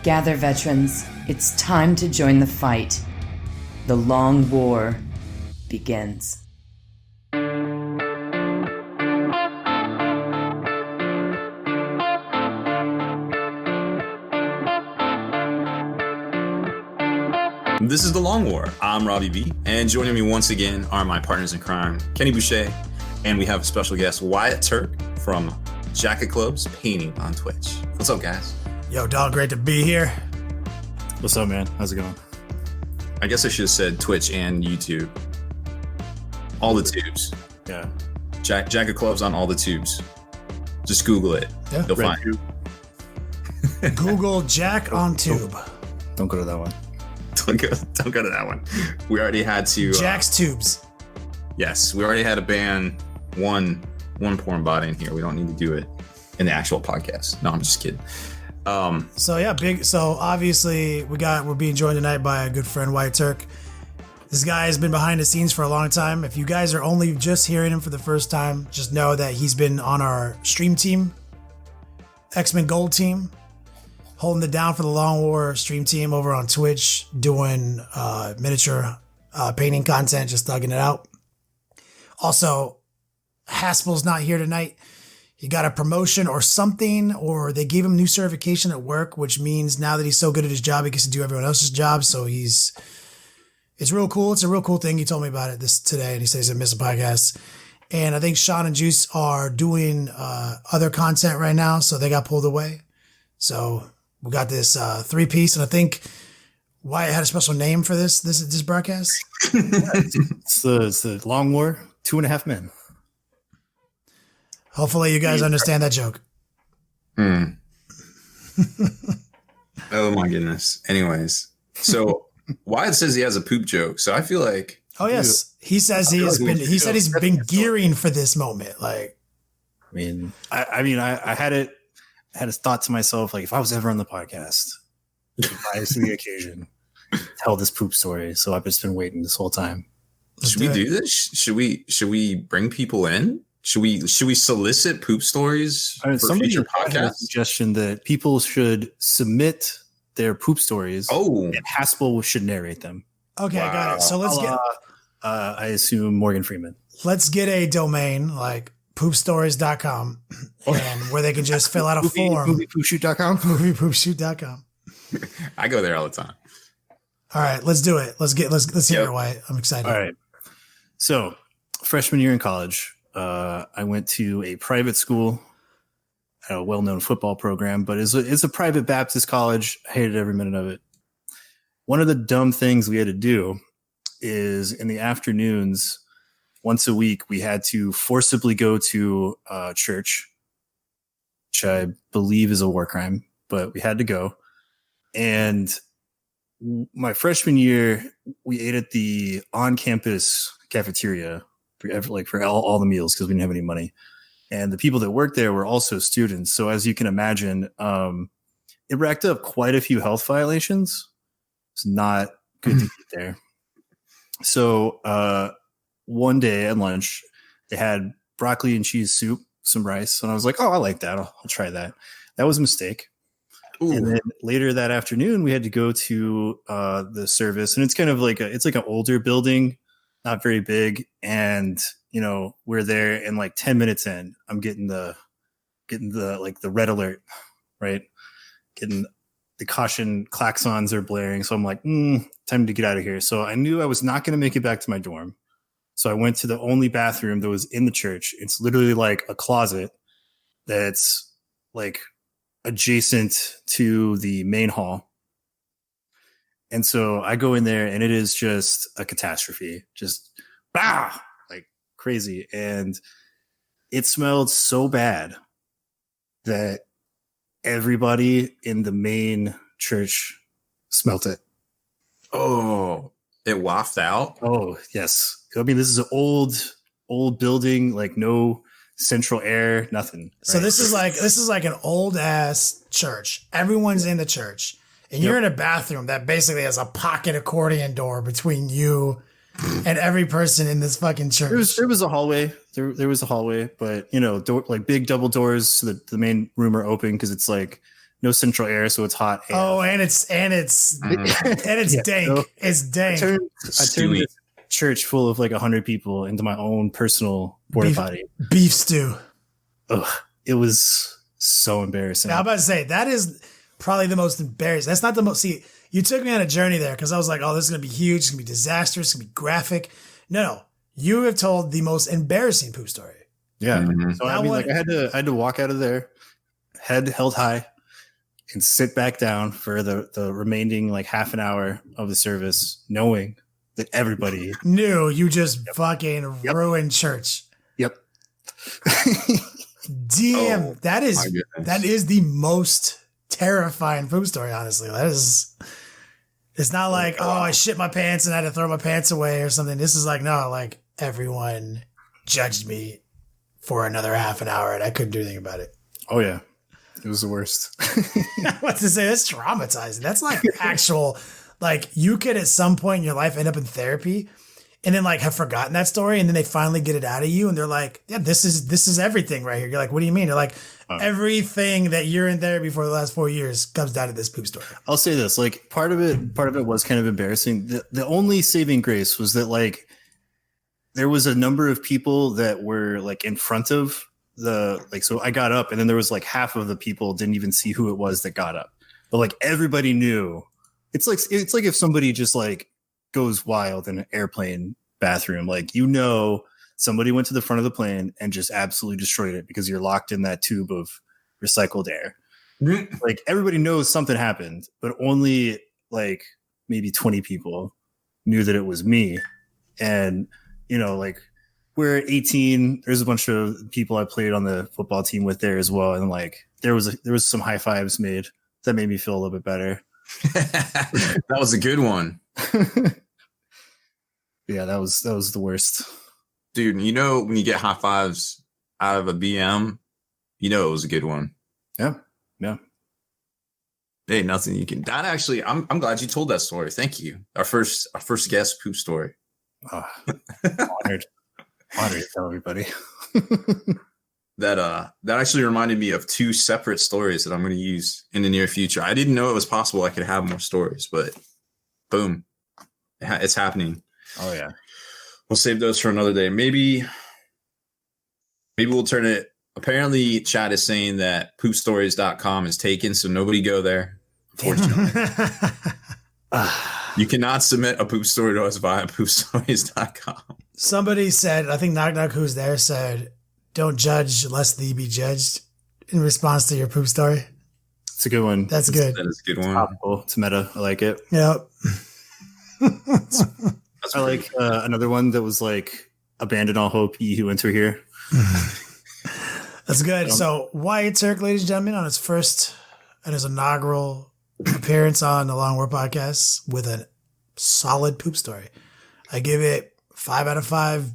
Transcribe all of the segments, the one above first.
Gather, veterans. It's time to join the fight. The long war begins. This is The Long War. I'm Robbie B, and joining me once again are my partners in crime, Kenny Boucher, and we have a special guest, Wyatt Turk from Jacket Club's Painting on Twitch. What's up, guys? Yo, dog, great to be here. What's up, man? How's it going? I guess I should have said Twitch and YouTube. All the tubes. Yeah. Jacket Club's on all the tubes. Just Google it. Yeah. You'll find it. Google Jack on Tube. Don't go to that one. Don't go to that one. We already had to Jack's Tubes. Yes, we already had to ban one porn bot in here. We don't need to do it in the actual podcast. No, I'm just kidding. So obviously we're being joined tonight by a good friend, Wyatt Turk. This guy has been behind the scenes for a long time. If you guys are only just hearing him for the first time, just know that he's been on our stream team, X-Men Gold team, holding it down for the Long War stream team over on Twitch, doing miniature painting content, just thugging it out. Also, Haspil's not here tonight. He got a promotion or something, or they gave him new certification at work, which means now that he's so good at his job, he gets to do everyone else's job. So it's real cool. It's a real cool thing. He told me about it today, and he says he's gonna miss a podcast. And I think Sean and Juice are doing other content right now, so they got pulled away. So we got this 3-piece, and I think Wyatt had a special name for this broadcast. It's the Long War, 2.5 Men. Hopefully you guys understand that joke. Oh my goodness. Anyways, so Wyatt says he has a poop joke, so I feel like. Oh yes, he says he's been gearing for this moment. Like, I had a thought to myself, like, if I was ever on the podcast, rise to the occasion, tell this poop story. So I've just been waiting this whole time. Should we do this? Should we bring people in? Should we solicit poop stories for future podcasts? Suggestion that people should submit their poop stories. Oh, and Haspil should narrate them. Okay, wow. Got it. So let's get. I assume Morgan Freeman. Let's get a domain like poopstories.com and where they can just fill out a form. Moviepoopshoot.com. Moviepoopshoot.com. I go there all the time. All right, let's do it. Let's hear it, Wyatt. I'm excited. All right. So, freshman year in college, I went to a private school, a well-known football program, but it's a private Baptist college. I hated every minute of it. One of the dumb things we had to do is in the afternoons, once a week, we had to forcibly go to church, which I believe is a war crime, but we had to go. And my freshman year, we ate at the on-campus cafeteria for all the meals because we didn't have any money. And the people that worked there were also students. So as you can imagine, it racked up quite a few health violations. It's not good to eat there. So one day at lunch, they had broccoli and cheese soup, some rice. And I was like, oh, I like that. I'll try that. That was a mistake. Ooh. And then later that afternoon, we had to go to the service. And it's kind of like it's like an older building, not very big. And, we're there and like 10 minutes in, I'm getting the red alert, right? Getting the caution klaxons are blaring. So I'm like, time to get out of here. So I knew I was not going to make it back to my dorm. So I went to the only bathroom that was in the church. It's literally like a closet that's like adjacent to the main hall. And so I go in there and it is just a catastrophe, just like crazy. And it smelled so bad that everybody in the main church smelt it. Oh, it wafted out? Oh, yes. I mean, this is an old building, like no central air, nothing. Right? So this is like an old ass church. Everyone's in the church. And you're in a bathroom that basically has a pocket accordion door between you and every person in this fucking church. There was a hallway. There was a hallway, but like big double doors so that the main room are open because it's like no central air, so it's hot. AF. Oh, and it's dank. So it's dank. I turned this church full of like 100 people into my own personal porta potty. Beef stew. Ugh, it was so embarrassing. Now, I'm about to say that is probably the most embarrassing. That's not the most. See, you took me on a journey there because I was like, "Oh, this is gonna be huge. It's gonna be disastrous. It's gonna be graphic." No, you have told the most embarrassing poop story. Yeah. Mm-hmm. So I mean, like I had to walk out of there, head held high, and sit back down for the remaining like half an hour of the service, knowing that everybody knew you just fucking ruined church. Yep. Damn, that is the most terrifying poop story. Honestly, that is. It's not like, oh, I shit my pants and I had to throw my pants away or something. This is like, no, like everyone judged me for another half an hour and I couldn't do anything about it. Oh yeah, it was the worst. What to say? That's traumatizing. That's like actual. Like you could at some point in your life end up in therapy and then like have forgotten that story and then they finally get it out of you and they're like, yeah, this is everything right here. You're like, what do you mean? They're like, everything that you're in therapy for the last 4 years comes down to this poop story. I'll say this, like part of it was kind of embarrassing. The only saving grace was that like there was a number of people that were like in front of so I got up and then there was like half of the people didn't even see who it was that got up. But like everybody knew. It's like if somebody just like goes wild in an airplane bathroom, like, somebody went to the front of the plane and just absolutely destroyed it because you're locked in that tube of recycled air. Like everybody knows something happened, but only like maybe 20 people knew that it was me. And, like we're 18, there's a bunch of people I played on the football team with there as well. And like, there was some high fives made that made me feel a little bit better. That was a good one. Yeah, that was the worst. Dude, when you get high fives out of a BM, it was a good one. Yeah. There ain't nothing you can. That actually, I'm glad you told that story. Thank you. Our first guest poop story. Honored to tell everybody. That actually reminded me of two separate stories that I'm going to use in the near future. I didn't know it was possible I could have more stories, but boom, it's happening. Oh yeah. We'll save those for another day. Maybe we'll turn it. Apparently chat is saying that poopstories.com is taken, so nobody go there. Unfortunately. You cannot submit a poop story to us via poopstories.com. Somebody said, I think Knock Knock Who's There said, don't judge lest thee be judged in response to your poop story. It's a good one. That's good. That is a good one. Topical. It's meta. I like it. Yep. I like another one that was like, abandon all hope, ye who enter here. That's good. So Wyatt Turk, ladies and gentlemen, on his first and his inaugural appearance on the Long War Podcast with a solid poop story. I give it 5 out of 5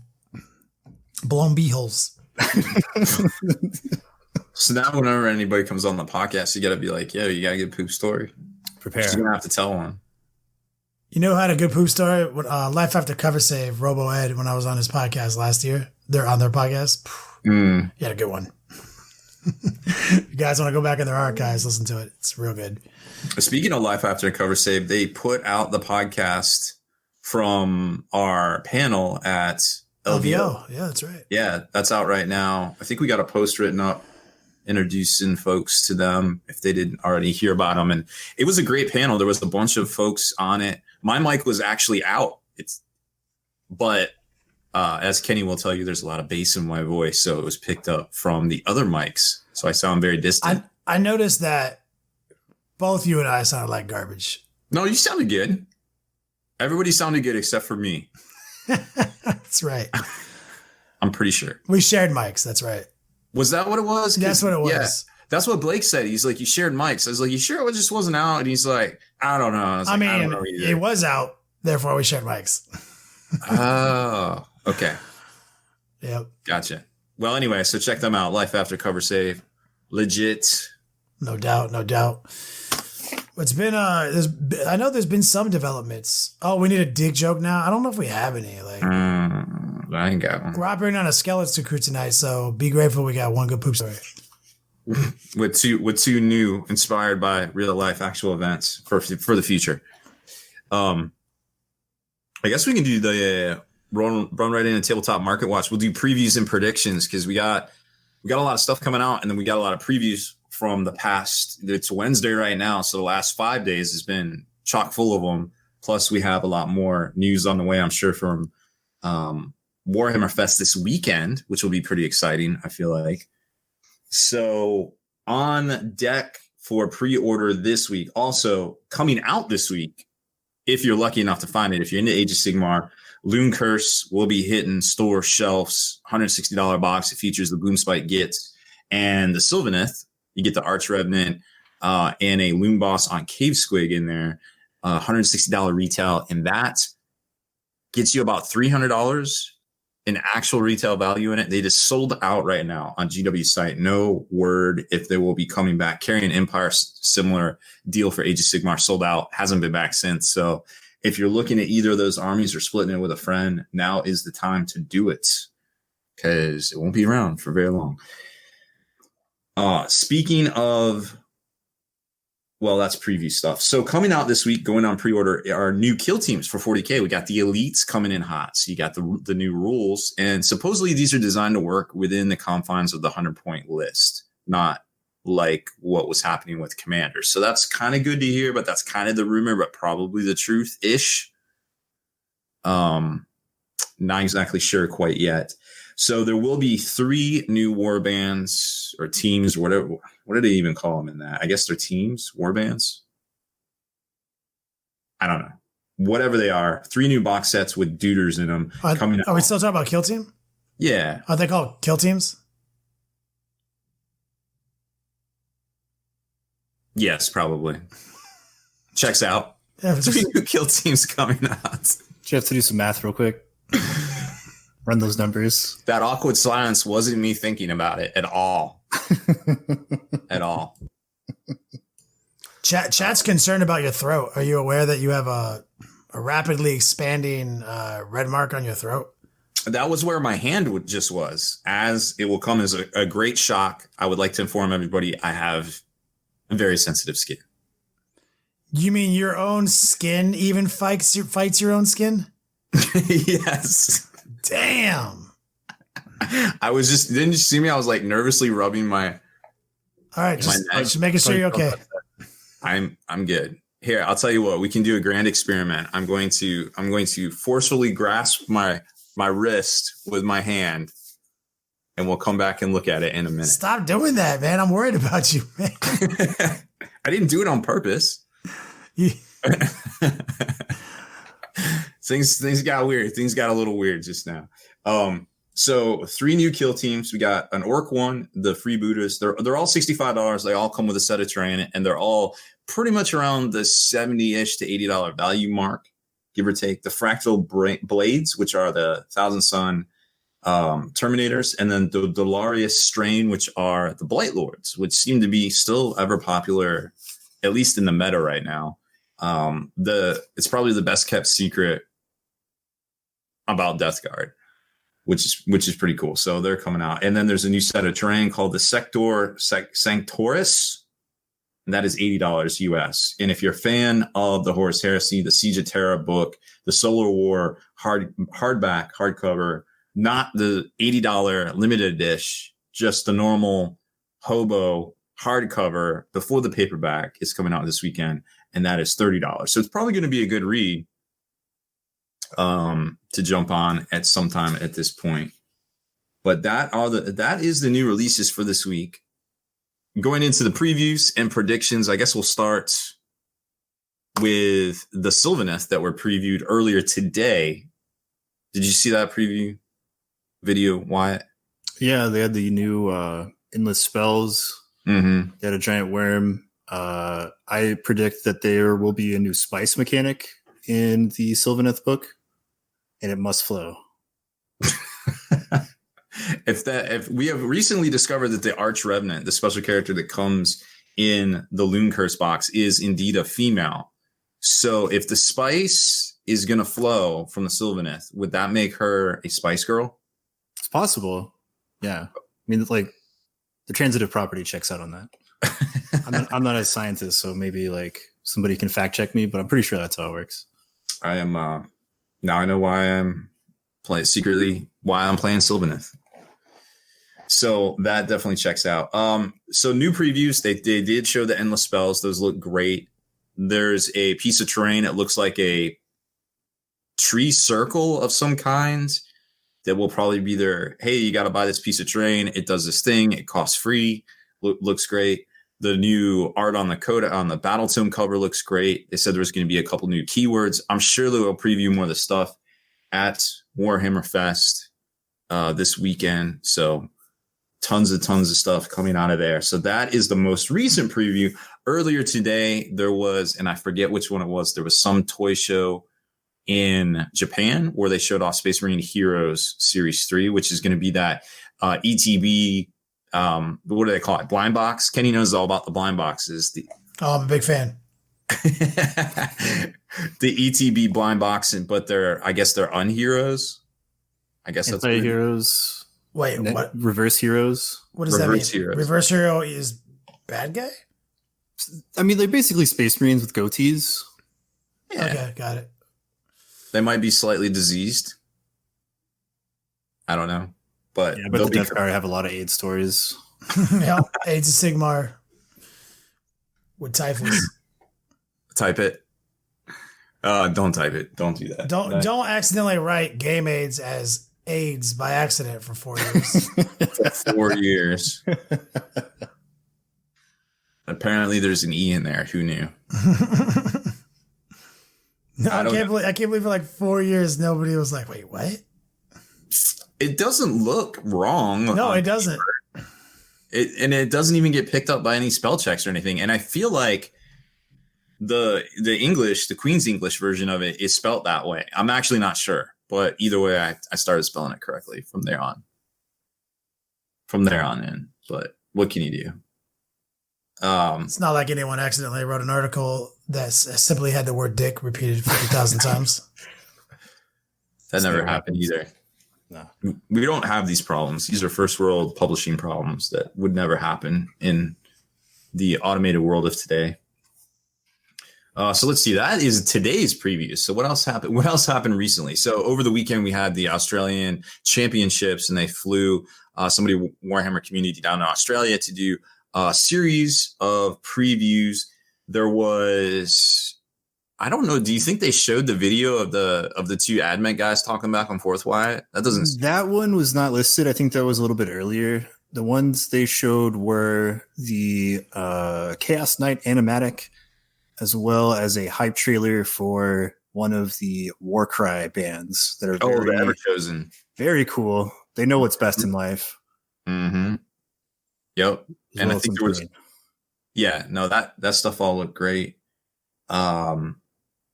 blown beeholes. So now whenever anybody comes on the podcast, you got to be like, yo, you got to get a poop story. Prepare. You're going to have to tell one. You know who had a good poop story? Life After Cover Save, Robo Ed, when I was on his podcast last year. They're on their podcast. He had a good one. If you guys want to go back in their archives, listen to it. It's real good. Speaking of Life After Cover Save, they put out the podcast from our panel at LVO. Yeah, that's right. Yeah, that's out right now. I think we got a post written up introducing folks to them if they didn't already hear about them. And it was a great panel. There was a bunch of folks on it. My mic was actually out. But as Kenny will tell you, there's a lot of bass in my voice, so it was picked up from the other mics. So I sound very distant. I noticed that both you and I sounded like garbage. No, you sounded good. Everybody sounded good except for me. That's right. I'm pretty sure. We shared mics. That's right. Was that what it was? That's what it was. Yeah, that's what Blake said. He's like, you shared mics. I was like, you sure it just wasn't out? And he's like, I don't know. I was like, I don't know either. It was out. Therefore, we shared mics. Oh, okay. Yep. Gotcha. Well, anyway, so check them out. Life After Cover Save. Legit. No doubt. It's been I know there's been some developments. Oh, we need a dick joke now. I don't know if we have any. Like, I ain't got one. we're operating on a skeleton crew tonight, so be grateful we got one good poop story. with two new inspired by real life actual events for the future. I guess we can do the run right into Tabletop Market Watch. We'll do previews and predictions because we got a lot of stuff coming out, and then we got a lot of previews from the past. It's Wednesday right now, so the last 5 days has been chock full of them. Plus, we have a lot more news on the way, I'm sure, from Warhammer Fest this weekend, which will be pretty exciting, I feel like. So on deck for pre-order this week, also coming out this week, if you're lucky enough to find it, if you're into Age of Sigmar, Loon Curse will be hitting store shelves, $160 box. It features the Boomspite Gits and the Sylvaneth. You get the Arch Revenant and a Loon Boss on Cave Squig in there, $160 retail, and that gets you about $300 in actual retail value in it. They just sold out right now on GW's site. No word if they will be coming back. Carrion Empire, similar deal for Age of Sigmar, sold out, hasn't been back since. So if you're looking at either of those armies or splitting it with a friend, now is the time to do it because it won't be around for very long. Speaking of, well, that's preview stuff. So coming out this week, going on pre-order, are new kill teams for 40K. We got the elites coming in hot. So you got the new rules. And supposedly these are designed to work within the confines of the 100-point list, not like what was happening with commanders. So that's kind of good to hear, but that's kind of the rumor, but probably the truth-ish. Not exactly sure quite yet. So there will be 3 new war bands or teams, whatever. What do they even call them in that? I guess they're teams, war bands. I don't know. Whatever they are, 3 new box sets with duders in them coming out. Are we still talking about Kill Team? Yeah. Are they called Kill Teams? Yes, probably. Checks out. Yeah, 3 new kill teams coming out. Do you have to do some math real quick? Run those numbers. That awkward silence wasn't me thinking about it at all. At all. Chat's concerned about your throat. Are you aware that you have a rapidly expanding red mark on your throat? That was where my hand just was. As it will come as a great shock, I would like to inform everybody I have a very sensitive skin. You mean your own skin even fights your own skin? Yes. Damn. I was just, didn't you see me? I was like nervously rubbing my. All right, just making sure you're okay. I'm good. Here, I'll tell you what, we can do a grand experiment. I'm going to forcefully grasp my wrist with my hand, and we'll come back and look at it in a minute. Stop doing that, man. I'm worried about you, man. I didn't do it on purpose. Things got weird. Things got a little weird just now. So 3 new kill teams. We got an Orc one, the freebooters. They're all $65. They all come with a set of terrain, and they're all pretty much around the $70-ish to $80 value mark, give or take. The Fractal Blades, which are the Thousand Sun Terminators, and then the Dolarius Strain, which are the Blight Lords, which seem to be still ever popular, at least in the meta right now. It's probably the best kept secret about Death Guard, which is pretty cool. So they're coming out. And then there's a new set of terrain called the Sanctoris, and that is $80 US. And if you're a fan of the Horus Heresy, the Siege of Terra book, the Solar War hardback, hardcover, not the $80 limited edition, just the normal hobo hardcover before the paperback is coming out this weekend, and that is $30. So it's probably going to be a good read to jump on at some time at this point. But that is the new releases for this week. Going into the previews and predictions, I guess we'll start with the Sylvaneth that were previewed earlier today. Did you see that preview video, Wyatt? Yeah, they had the new endless spells. Mm-hmm. They had a giant worm. I predict that there will be a new spice mechanic in the Sylvaneth book, and it must flow. If we have recently discovered that the Arch Revenant, the special character that comes in the Loon Curse box, is indeed a female. So if the spice is going to flow from the Sylvaneth, would that make her a spice girl? It's possible. Yeah. I mean, like, the transitive property checks out on that. I'm not a scientist, so maybe like somebody can fact check me, but I'm pretty sure that's how it works. I am now I know why I'm playing Sylvaneth. So that definitely checks out. So new previews, they did show the endless spells. Those look great. There's a piece of terrain. It looks like a tree circle of some kind that will probably be there. Hey, you got to buy this piece of terrain. It does this thing. It costs free. Looks great. The new art on the Battle Tome cover looks great. They said there was going to be a couple new keywords. I'm sure they will preview more of the stuff at Warhammer Fest this weekend. So tons of stuff coming out of there. So that is the most recent preview. Earlier today, there was, and I forget which one it was, there was some toy show in Japan where they showed off Space Marine Heroes Series 3, which is going to be that ETB, what do they call it? Blind box. Kenny knows all about the blind boxes. I'm a big fan. The ETB blind box, but I guess they're unheroes. I guess that's heroes. Wait, what? Reverse heroes. What does that mean? Heroes. Reverse hero is bad guy? I mean, they're basically Space Marines with goatees. Yeah. Okay, got it. They might be slightly diseased. I don't know. But the Death Guard have a lot of AIDS stories. Yeah, AIDS of Sigmar with typhus. Type it. Don't type it. Don't do that. Don't accidentally write game AIDS as AIDS by accident for 4 years. 4 years. Apparently, there's an E in there. Who knew? No, I can't believe for like 4 years nobody was like, wait, what? It doesn't look wrong. No, it doesn't. It doesn't even get picked up by any spell checks or anything. And I feel like the English, the Queen's English version of it is spelt that way. I'm actually not sure, but either way, I started spelling it correctly from there on. From there on in. But what can you do? It's not like anyone accidentally wrote an article that simply had the word dick repeated 50,000 times. That never happened either. No, we don't have these problems. These are first world publishing problems that would never happen in the automated world of today. So let's see. That is today's preview. So what else happened? What else happened recently? So over the weekend, we had the Australian Championships, and they flew somebody Warhammer community down to Australia to do a series of previews. There was, I don't know. Do you think they showed the video of the two Admech guys talking back and forth, Wyatt? That one was not listed. I think that was a little bit earlier. The ones they showed were the Chaos Knight animatic, as well as a hype trailer for one of the Warcry bands that are the Ever-Chosen. Very cool. They know what's best in life. Mm-hmm. Yep. And I think there was, that stuff all looked great. I'm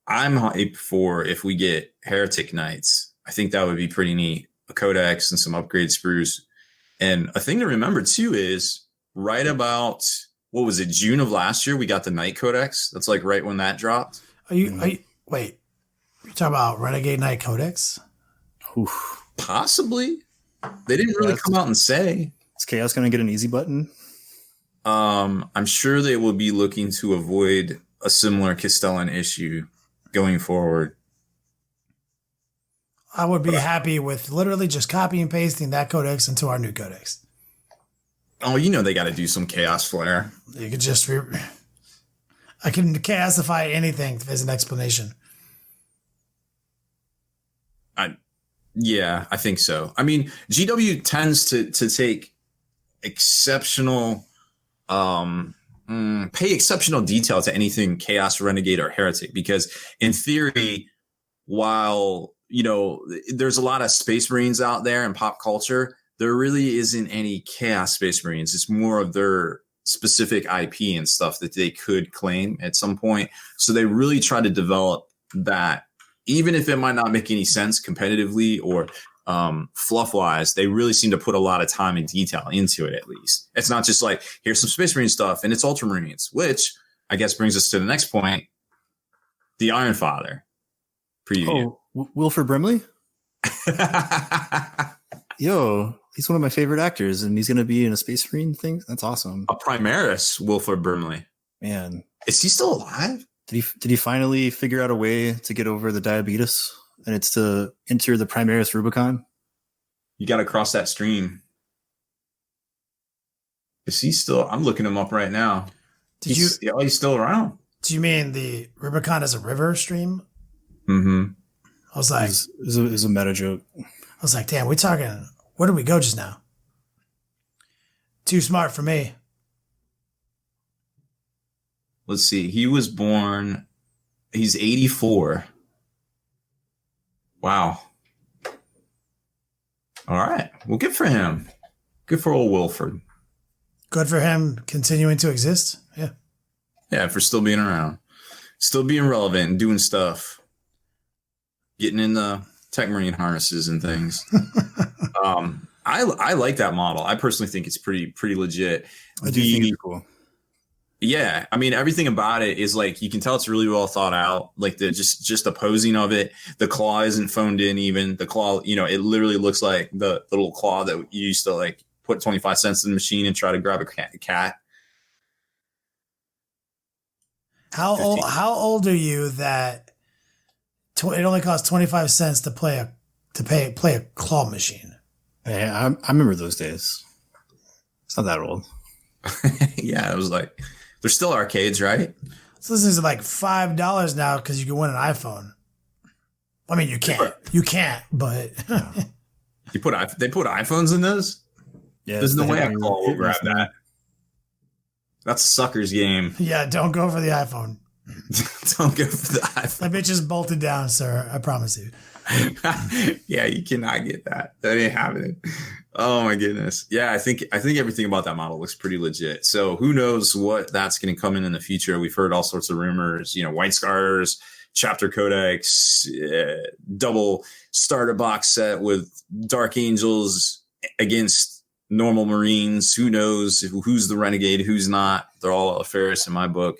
hyped for if we get Heretic Knights. I think that would be pretty neat. A codex and some upgrade sprues. And a thing to remember too is right about, what was it, June of last year, we got the Knight Codex. That's like right when that dropped. Wait, you're talking about Renegade Knight Codex? Oof. Possibly. They didn't really come out and say. Is Chaos going to get an easy button? I'm sure they will be looking to avoid a similar Castellan issue going forward. I would be happy with literally just copy and pasting that codex into our new codex. Oh, they got to do some chaos flair. You could just I can chaosify anything as an explanation. I think so. I mean, GW tends to take exceptional, pay exceptional detail to anything Chaos, Renegade, or Heretic, because in theory, while, there's a lot of Space Marines out there in pop culture, there really isn't any Chaos Space Marines. It's more of their specific IP and stuff that they could claim at some point. So they really try to develop that, even if it might not make any sense competitively or fluff wise. They really seem to put a lot of time and detail into it. At least it's not just like, here's some Space Marine stuff and it's Ultramarines, which I guess brings us to the next point: the Iron Father preview. Wilford Brimley. Yo, he's one of my favorite actors, and he's going to be in a Space Marine thing. That's awesome. A Primaris, Wilford Brimley. Man, is he still alive? Did he finally figure out a way to get over the diabetes? And it's to enter the Primaris Rubicon. You got to cross that stream. Is he still? I'm looking him up right now. He's still around. Do you mean the Rubicon as a river stream? Mm-hmm. I was like, it was a meta joke. I was like, damn, where did we go just now? Too smart for me. Let's see. He was born. He's 84. Wow. All right. Well, good for him. Good for old Wilford. Good for him continuing to exist. Yeah. Yeah, for still being around. Still being relevant and doing stuff. Getting in the tech marine harnesses and things. I like that model. I personally think it's pretty legit. I do think it's cool. Yeah, I mean, everything about it is like, you can tell it's really well thought out. Like just the posing of it, the claw isn't phoned in. Even the claw, it literally looks like the little claw that you used to like put 25 cents in the machine and try to grab a cat. How old are you that it only costs 25 cents to play a claw machine? Yeah, I remember those days. It's not that old. Yeah, it was like, there's still arcades, right? So this is like $5 now because you can win an iPhone. I mean, you can't, but they put iPhones in those. Yeah, there's no way a claw will grab that. That's a sucker's game. Yeah, don't go for the iPhone. Don't go for the iPhone. That bitch is bolted down, sir. I promise you. Yeah, you cannot get that. That ain't happening. Oh my goodness. Yeah, I think everything about that model looks pretty legit. So who knows what that's going to come in the future. We've heard all sorts of rumors, White Scars, Chapter Codex, double starter box set with Dark Angels against normal Marines. Who knows who's the renegade, who's not. They're all affairs in my book.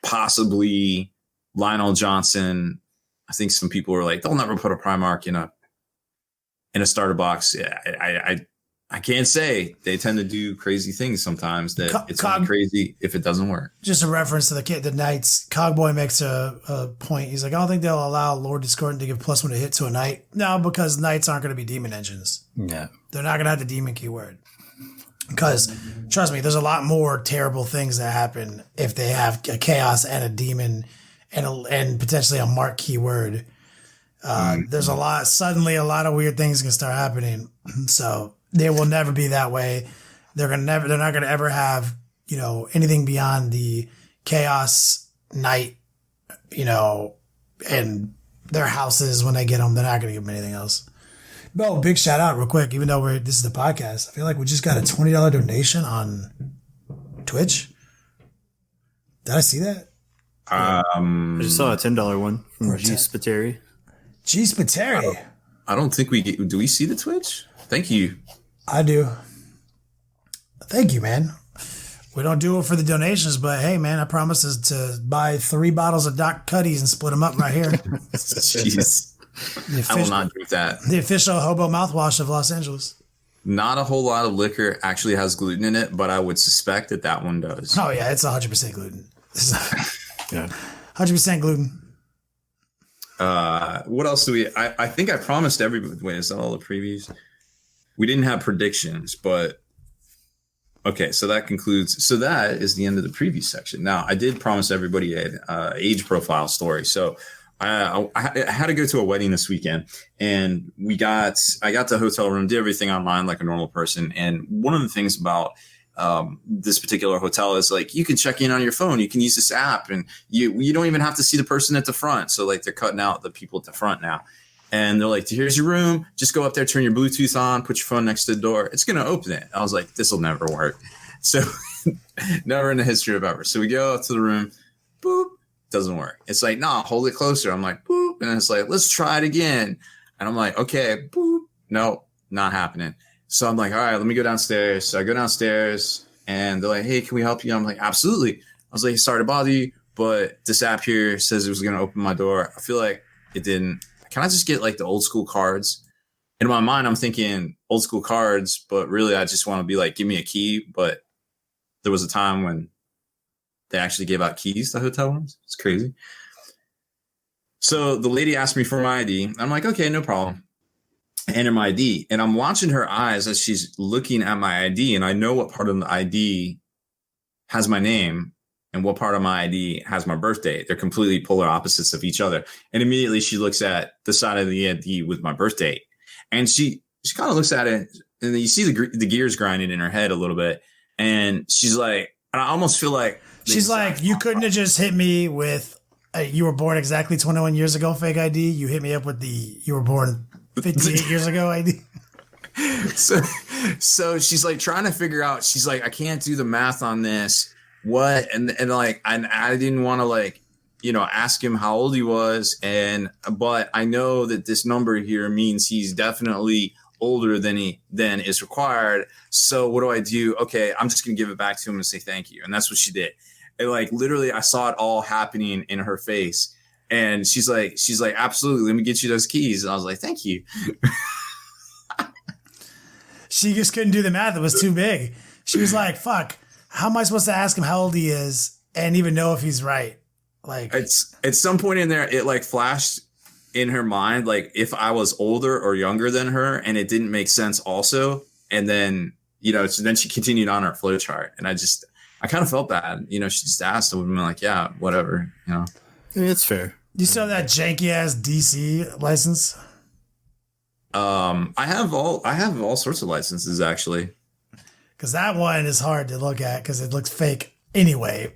Possibly Lionel Johnson. I think some people were like, they'll never put a Primarch in a starter box. Yeah, I can't say. They tend to do crazy things sometimes that it's only crazy if it doesn't work. Just a reference to the Knights. Cogboy makes a point. He's like, I don't think they'll allow Lord Discordant to give +1 to hit to a Knight. No, because Knights aren't going to be demon engines. Yeah. They're not going to have the demon keyword. Because, trust me, there's a lot more terrible things that happen if they have a chaos and a demon and potentially a mark keyword. There's a lot of weird things can start happening. So they will never be that way. They're not going to ever have, anything beyond the chaos knight, and their houses when they get them. They're not going to give them anything else. No, big shout out real quick. Even though this is the podcast, I feel like we just got a $20 donation on Twitch. Did I see that? I just saw a $10 one from G Spiteri. G Spiteri. I don't think do we see the Twitch? Thank you. I do. Thank you, man. We don't do it for the donations, but hey, man, I promise to buy 3 bottles of Doc Cuddies and split them up right here. Jeez. I will not drink that. The official hobo mouthwash of Los Angeles. Not a whole lot of liquor actually has gluten in it, but I would suspect that one does. Oh, yeah, it's 100% gluten. Yeah. 100% gluten. What else do we... I think I promised everybody... Wait, is that all the previews? We didn't have predictions, but... Okay, so that concludes... So that is the end of the preview section. Now, I did promise everybody an age profile story. So I had to go to a wedding this weekend, and I got the hotel room, did everything online like a normal person. And one of the things about this particular hotel is like, you can check in on your phone. You can use this app, and you don't even have to see the person at the front. So like, they're cutting out the people at the front now. And they're like, here's your room. Just go up there, turn your Bluetooth on, put your phone next to the door. It's going to open it. I was like, this will never work. So never in the history of ever. So we go up to the room, boop, doesn't work. It's like, nah, hold it closer. I'm like, boop. And it's like, let's try it again. And I'm like, okay, boop. No, not happening. So I'm like, all right, let me go downstairs. So I go downstairs, and they're like, hey, can we help you? I'm like, absolutely. I was like, sorry to bother you, but this app here says it was going to open my door. I feel like it didn't. Can I just get like the old school cards? in my mind, I'm thinking old school cards, but really I just want to be like, give me a key. But there was a time when they actually gave out keys to hotel rooms. It's crazy. So the lady asked me for my ID. I'm like, okay, no problem. I enter my ID, and I'm watching her eyes as she's looking at my ID, and I know what part of the ID has my name and what part of my ID has my birthday. They're completely polar opposites of each other. And immediately she looks at the side of the ID with my birth date, and she kind of looks at it, and then you see the gears grinding in her head a little bit, and she's like, and I almost feel like she's like, you couldn't have just hit me with you were born exactly 21 years ago fake ID. You hit me up with the you were born 58 years ago ID. So she's like trying to figure out, she's like, I can't do the math on this. What? And like, I didn't want to like, ask him how old he was. But I know that this number here means he's definitely older than is required. So what do I do? Okay, I'm just going to give it back to him and say thank you. And that's what she did. And like, literally I saw it all happening in her face. And she's like, absolutely, let me get you those keys. And I was like, thank you. She just couldn't do the math. It was too big. She was like, fuck, how am I supposed to ask him how old he is and even know if he's right? Like, it's at some point in there, it like flashed in her mind, like if I was older or younger than her, and it didn't make sense also. And then, so then she continued on her flow chart, and I kind of felt bad. She just asked, I would have been like, yeah, whatever, I mean, it's fair. You still have that janky ass DC license? I have all sorts of licenses actually. Because that one is hard to look at because it looks fake anyway.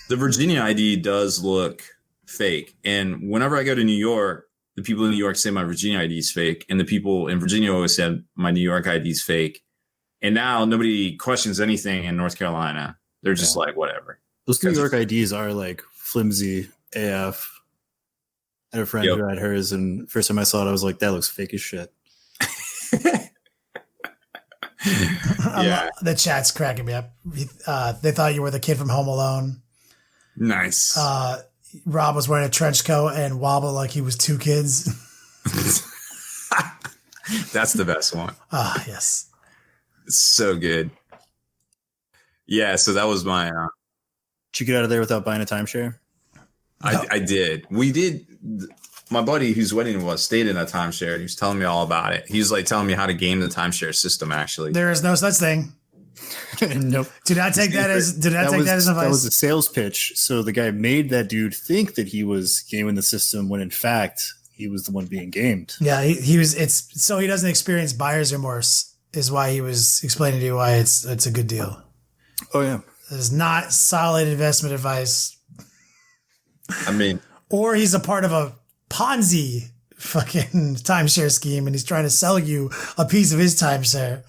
The Virginia ID does look fake, and whenever I go to New York, the people in New York say my Virginia ID is fake, and the people in Virginia always said my New York ID is fake. And now nobody questions anything in North Carolina. They're just like, whatever. Those New York IDs are like flimsy AF. I had a friend who had hers, and first time I saw it, I was like, that looks fake as shit. Yeah. The chat's cracking me up. They thought you were the kid from Home Alone. Nice. Rob was wearing a trench coat and wobbled like he was two kids. That's the best one. Ah, yes. It's so good. Yeah, so that was my... Did you get out of there without buying a timeshare? I did. We did. My buddy whose wedding was stayed in a timeshare. He was telling me all about it. He was like telling me how to game the timeshare system. Actually, there is no such thing. Nope. Do not take that as advice. That was a sales pitch. So the guy made that dude think that he was gaming the system when in fact he was the one being gamed. Yeah, he was. It's so he doesn't experience buyer's remorse. Is why he was explaining to you why it's a good deal. Oh yeah, it is not solid investment advice. I mean, or he's a part of a Ponzi fucking timeshare scheme, and he's trying to sell you a piece of his timeshare.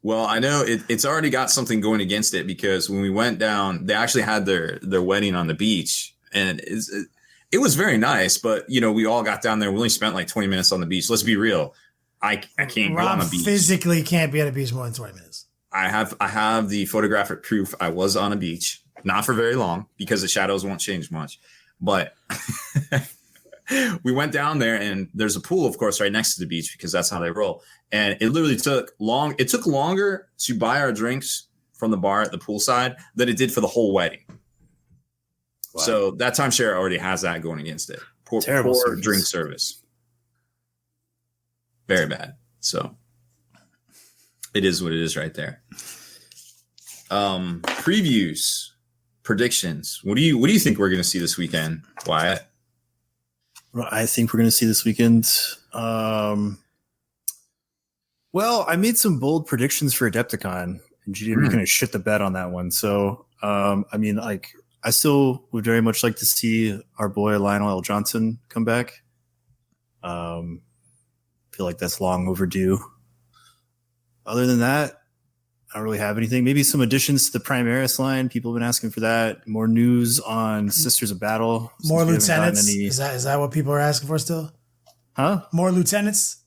Well, I know it's already got something going against it, because when we went down, they actually had their wedding on the beach, and it was very nice. But we all got down there. We only spent like 20 minutes on the beach. Let's be real. I can't go on the beach. Physically can't be at a beach more than 20 minutes. I have the photographic proof. I was on a beach. Not for very long, because the shadows won't change much. But we went down there, and there's a pool, of course, right next to the beach, because that's how they roll. And it literally took long. It took longer to buy our drinks from the bar at the poolside than it did for the whole wedding. Wow. So that timeshare already has that going against it. Poor drink service. Very bad. So it is what it is right there. Previews. Predictions. What do you think we're going to see this weekend, Wyatt? I think we're going to see this weekend. Well, I made some bold predictions for Adepticon, and GD kind of shit the bed on that one. So, I mean, like, I still would very much like to see our boy Lionel L. Johnson come back. Feel like that's long overdue. Other than that, I don't really have anything. Maybe some additions to the Primaris line. People have been asking for that. More news on Sisters of Battle. More lieutenants. Is that what people are asking for still? Huh? More lieutenants?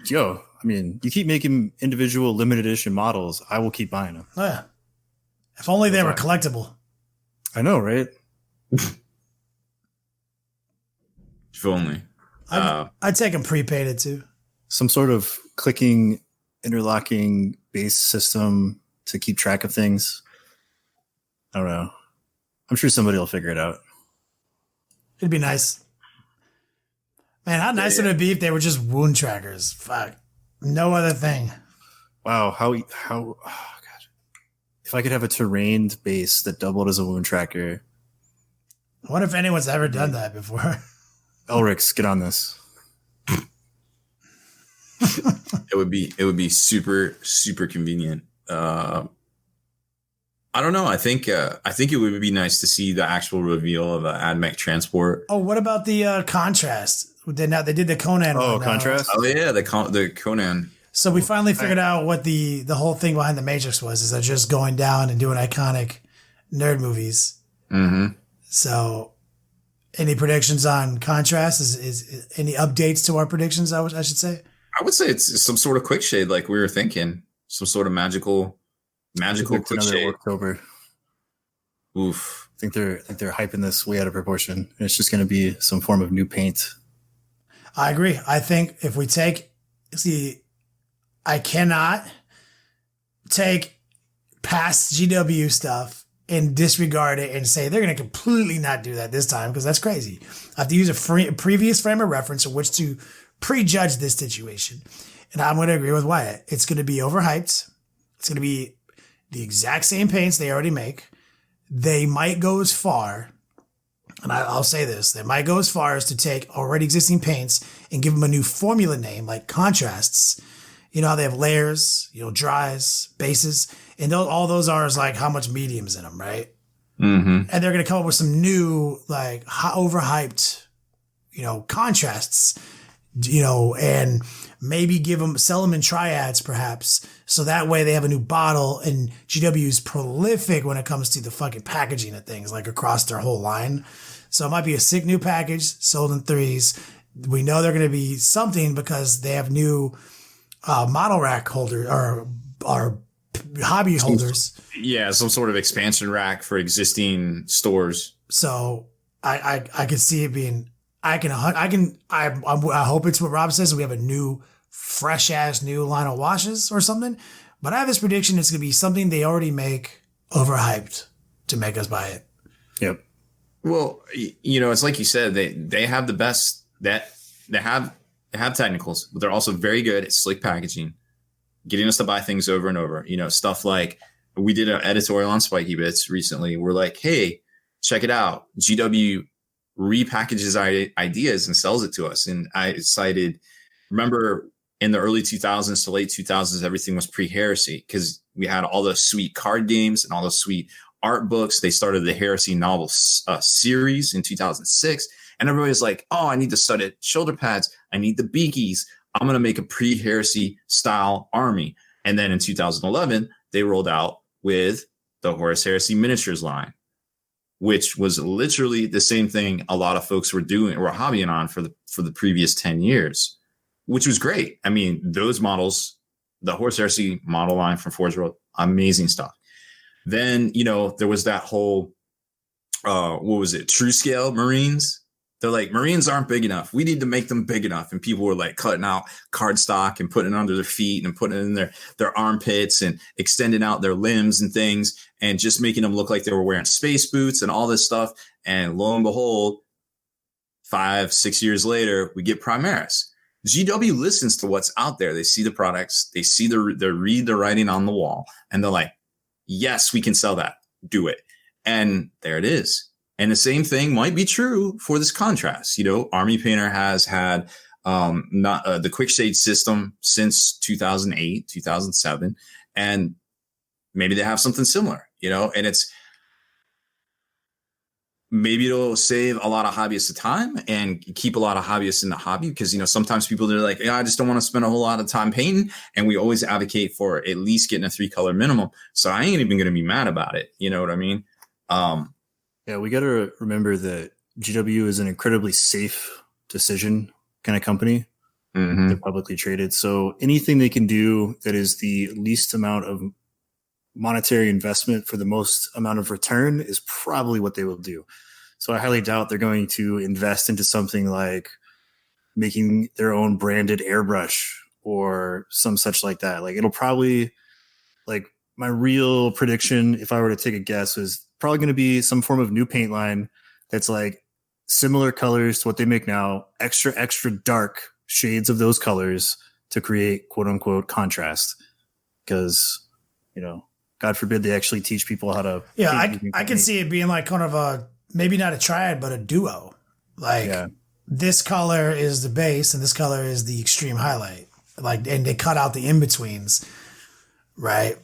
Yo, I mean, you keep making individual limited edition models. I will keep buying them. Oh, yeah. If only they were collectible. I know, right? If only. I'd take them prepainted too. Some sort of clicking, interlocking base system to keep track of things. I don't know. I'm sure somebody will figure it out. It'd be nice. Man, how nice would it be if they were just wound trackers? Fuck. No other thing. Wow. How, oh God. If I could have a terrained base that doubled as a wound tracker. I wonder if anyone's ever done that before. Elrix, get on this. It would be super, super convenient. I don't know. I think it would be nice to see the actual reveal of AdMech transport. Oh, what about the contrast? They did the Conan. Oh, contrast. Oh yeah, the Conan. So we finally figured out what the whole thing behind the Matrix was. Is they're just going down and doing iconic nerd movies. Mm-hmm. So, any predictions on contrast? Is any updates to our predictions? I should say. I would say it's some sort of quick shade, like we were thinking. Some sort of magical quick shade. October. Oof. I think they're hyping this way out of proportion. It's just going to be some form of new paint. I agree. I think if we I cannot take past GW stuff and disregard it and say they're going to completely not do that this time because that's crazy. I have to use a previous frame of reference in which to prejudge this situation. And I'm going to agree with Wyatt. It's going to be overhyped. It's going to be the exact same paints they already make. They might go as far, and I'll say this, they might go as far as to take already existing paints and give them a new formula name like contrasts. You know how they have layers, dries, bases, and all those are is like how much medium's in them, right? Mm-hmm. And they're going to come up with some new, like overhyped, contrasts, and maybe sell them in triads perhaps. So that way they have a new bottle, and GW's prolific when it comes to the fucking packaging of things, like across their whole line. So it might be a sick new package sold in threes. We know they're going to be something because they have new model rack holders or hobby holders. Yeah, some sort of expansion rack for existing stores. So I could see it being. I hope it's what Rob says. We have a new, fresh ass new line of washes or something. But I have this prediction: it's going to be something they already make, overhyped to make us buy it. Yep. Well, it's like you said, they have the best that they have technicals, but they're also very good at slick packaging, getting us to buy things over and over. Stuff like we did an editorial on Spiky Bits recently. We're like, hey, check it out. GW repackages ideas and sells it to us. And I cited, remember in the early 2000s to late 2000s, everything was pre-Heresy because we had all those sweet card games and all those sweet art books. They started the Heresy novel series in 2006. And everybody's like, oh, I need the studded shoulder pads. I need the beakies. I'm going to make a pre-Heresy style army. And then in 2011, they rolled out with the Horus Heresy miniatures line, which was literally the same thing a lot of folks were doing or hobbying on for the previous 10 years, which was great. I mean, those models, the Horus Heresy model line from Forge World, amazing stuff. Then, there was that whole, what was it? True Scale Marines. They're like, Marines aren't big enough. We need to make them big enough. And people were like cutting out cardstock and putting it under their feet and putting it in their armpits and extending out their limbs and things and just making them look like they were wearing space boots and all this stuff. And lo and behold, 5-6 years later, we get Primaris. GW listens to what's out there. They see the products. They see they read the writing on the wall. And they're like, yes, we can sell that. Do it. And there it is. And the same thing might be true for this contrast. Army Painter has had not the quick shade system since 2008, 2007, and maybe they have something similar. And it's maybe it'll save a lot of hobbyists time and keep a lot of hobbyists in the hobby because sometimes people they're like, I just don't want to spend a whole lot of time painting, and we always advocate for at least getting a 3-color minimum. So I ain't even going to be mad about it. You know what I mean? Yeah, we got to remember that GW is an incredibly safe decision kind of company. Mm-hmm. They're publicly traded. So anything they can do that is the least amount of monetary investment for the most amount of return is probably what they will do. So I highly doubt they're going to invest into something like making their own branded airbrush or some such like that. Like it'll probably, like my real prediction, if I were to take a guess, is probably going to be some form of new paint line that's like similar colors to what they make now, extra dark shades of those colors to create quote unquote contrast. Because, you know, God forbid they actually teach people how to. Yeah, I can see it being like kind of a, maybe not a triad, but a duo. Like this color is the base and this color is the extreme highlight. Like, and they cut out the in-betweens, right?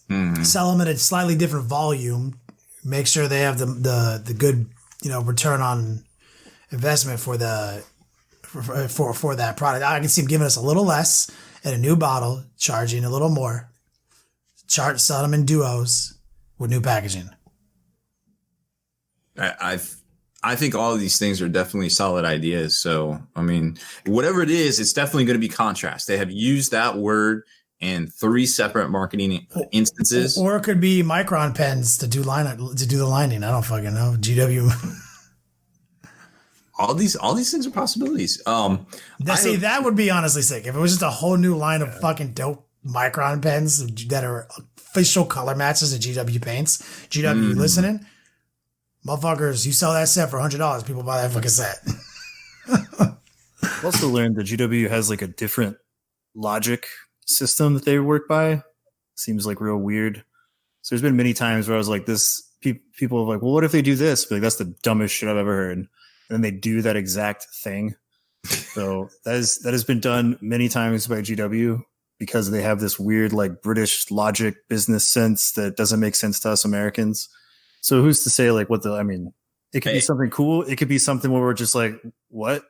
Mm-hmm. Sell them at a slightly different volume. Make sure they have the good, you know, return on investment for the for that product. I can see them giving us a little less in a new bottle, charging a little more. Sell them in duos with new packaging. I think all of these things are definitely solid ideas. So, I mean, whatever it is, it's definitely going to be contrast. They have used that word in 3 separate marketing instances. Or it could be micron pens to do the lining. I don't fucking know. GW. all these things are possibilities. That would be honestly sick. If it was just a whole new line of fucking dope micron pens that are official color matches of GW paints. GW, you listening? Motherfuckers, you sell that set for $100, people buy that fucking set. I've also learned that GW has like a different logic system that they work by. Seems like real weird. So there's been many times where I was like, people are like, well, what if they do this? But like, that's the dumbest shit I've ever heard. And then they do that exact thing. So that has been done many times by GW because they have this weird like British logic business sense that doesn't make sense to us Americans. So who's to say like it could be something cool. It could be something where we're just like, what?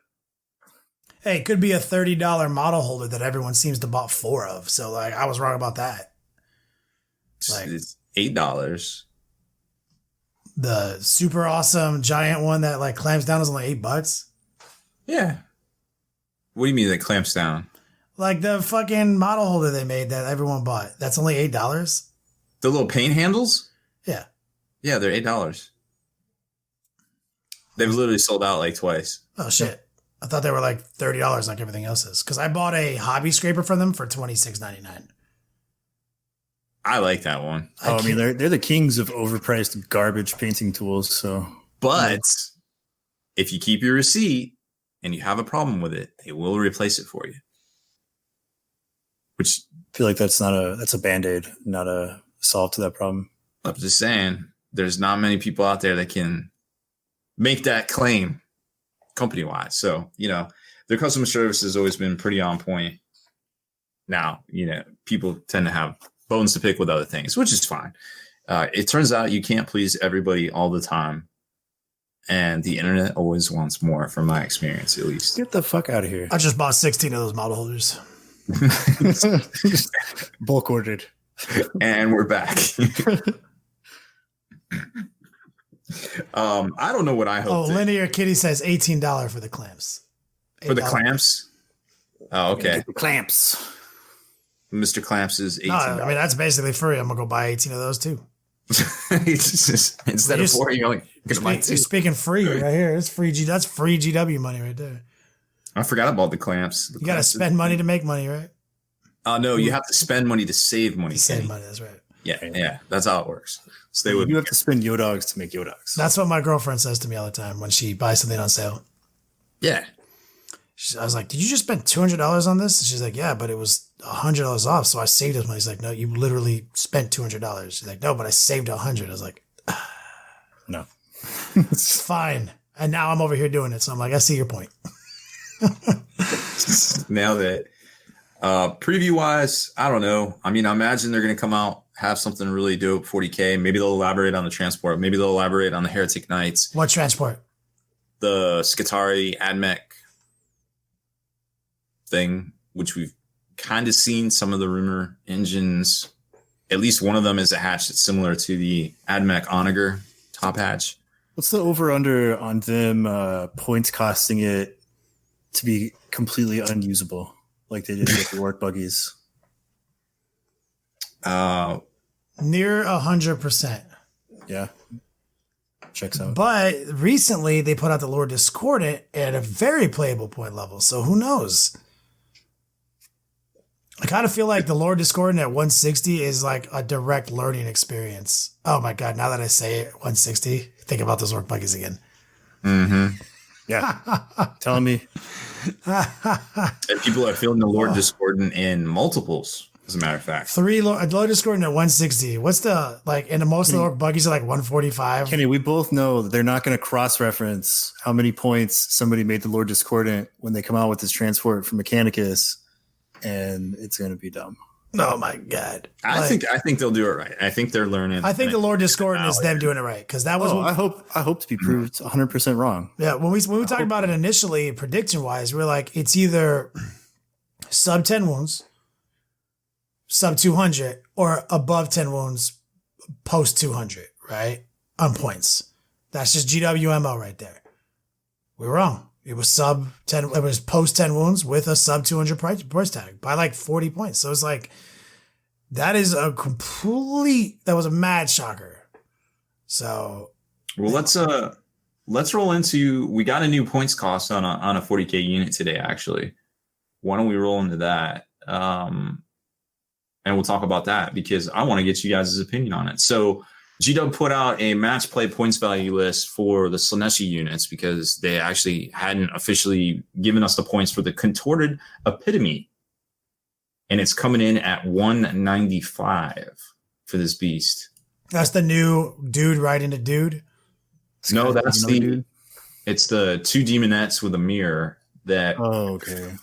Hey, it could be a $30 model holder that everyone seems to bought 4 of. So like, I was wrong about that. Like, it's $8. The super awesome giant one that like clamps down is only $8. Yeah. What do you mean that clamps down? Like the fucking model holder they made that everyone bought. That's only $8. The little paint handles? Yeah. Yeah, they're $8. They've literally sold out like twice. Oh shit. I thought they were like $30 like everything else is. Because I bought a hobby scraper for them for $26.99. I like that one. I mean, they're the kings of overpriced garbage painting tools. So, but if you keep your receipt and you have a problem with it, they will replace it for you. Which I feel like that's a Band-Aid, not a solve to that problem. I'm just saying, there's not many people out there that can make that claim company-wide. So, you know, their customer service has always been pretty on point. Now, you know, people tend to have bones to pick with other things, which is fine. It turns out you can't please everybody all the time. And the internet always wants more, from my experience, at least. Get the fuck out of here. I just bought 16 of those model holders. Bulk ordered. And we're back. I don't know what I hope. Oh, Linear Kitty says $18 for the clamps. For the clamps? Oh, okay. The clamps. Mr. Clamps is $18. No, I mean, that's basically free. I'm going to go buy 18 of those too. Instead of 4, you're going to buy 2. Speaking free right here. It's free. That's free GW money right there. I forgot about the clamps. You got to spend money to make money, right? No, you have to spend money to save money. Save money, that's right. Yeah, that's how it works. Stay with you have to spend Yodogs to make Yodogs. That's what my girlfriend says to me all the time when she buys something on sale. Yeah. I was like, did you just spend $200 on this? She's like, yeah, but it was $100 off, so I saved this money. He's like, no, you literally spent $200. She's like, no, but I saved $100. I was like, no. It's fine. And now I'm over here doing it, so I'm like, I see your point. Nailed it. Preview wise, I don't know. I mean, I imagine they're going to come out, have something really dope, 40K. Maybe they'll elaborate on the transport. Maybe they'll elaborate on the Heretic Knights. What transport? The Skitarii AdMech thing, which we've kind of seen some of the rumor engines. At least one of them is a hatch that's similar to the AdMech Onager top hatch. What's the over-under on them points costing it to be completely unusable, like they did with the work buggies? Near 100%. Yeah. checks out. But recently they put out the Lord Discordant at a very playable point level. So who knows? I kind of feel like the Lord Discordant at 160 is like a direct learning experience. Oh my God. Now that I say it, 160, think about those orc buggies again. Mm-hmm. Yeah. Telling me. And people are feeling the Lord Discordant in multiples, as a matter of fact. Lord Discordant at 160. What's the, like, and most of the orc buggies are like 145. Kenny, we both know that they're not going to cross-reference how many points somebody made the Lord Discordant when they come out with this transport from Mechanicus, and it's going to be dumb. Oh my God. I think they'll do it right. I think they're learning. I think the Lord Discordant is them doing it right. Because that was I hope to be proved 100% wrong. Yeah, when we talked about it initially, prediction wise, we're like, it's either sub 10 wounds, sub 200, or above 10 wounds, post 200, right? On points. That's just GWMO right there. We were wrong. It was sub 10. It was post 10 wounds with a sub 200 price tag by like 40 points. So it's like, that is that was a mad shocker. So, well, let's roll into, we got a new points cost on a 40K unit today, actually. Why don't we roll into that? And we'll talk about that because I want to get you guys' opinion on it. So GW put out a match play points value list for the Slaanesh units because they actually hadn't officially given us the points for the contorted epitome. And it's coming in at 195 for this beast. That's the new dude riding a dude? No, that's it's the 2 demonettes with a mirror that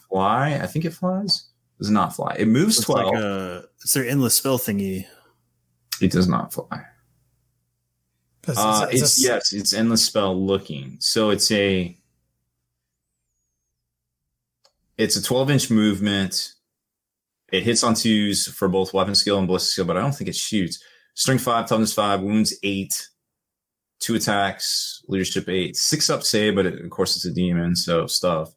fly. I think it flies. Does not fly. It moves 12. It's their endless spell thingy. It does not fly. It's endless spell looking. So it's a 12-inch movement. It hits on 2s for both weapon skill and ballistic skill, but I don't think it shoots. Strength 5, toughness 5, wounds 8, 2 attacks, leadership 8, 6 up save, but of course it's a demon, so stuff.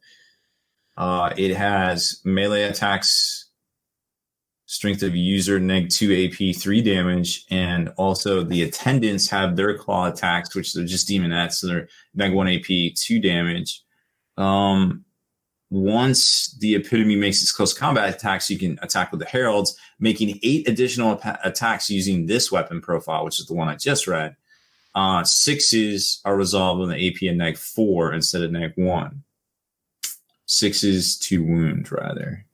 It has melee attacks, strength of user, -2 AP, 3 damage, and also the attendants have their claw attacks, which they're just demonettes, so they're -1 AP, 2 damage. Once the epitome makes its close combat attacks, you can attack with the heralds, making 8 additional attacks using this weapon profile, which is the one I just read. 6s are resolved with an AP and -4 instead of -1. 6s to wound, rather.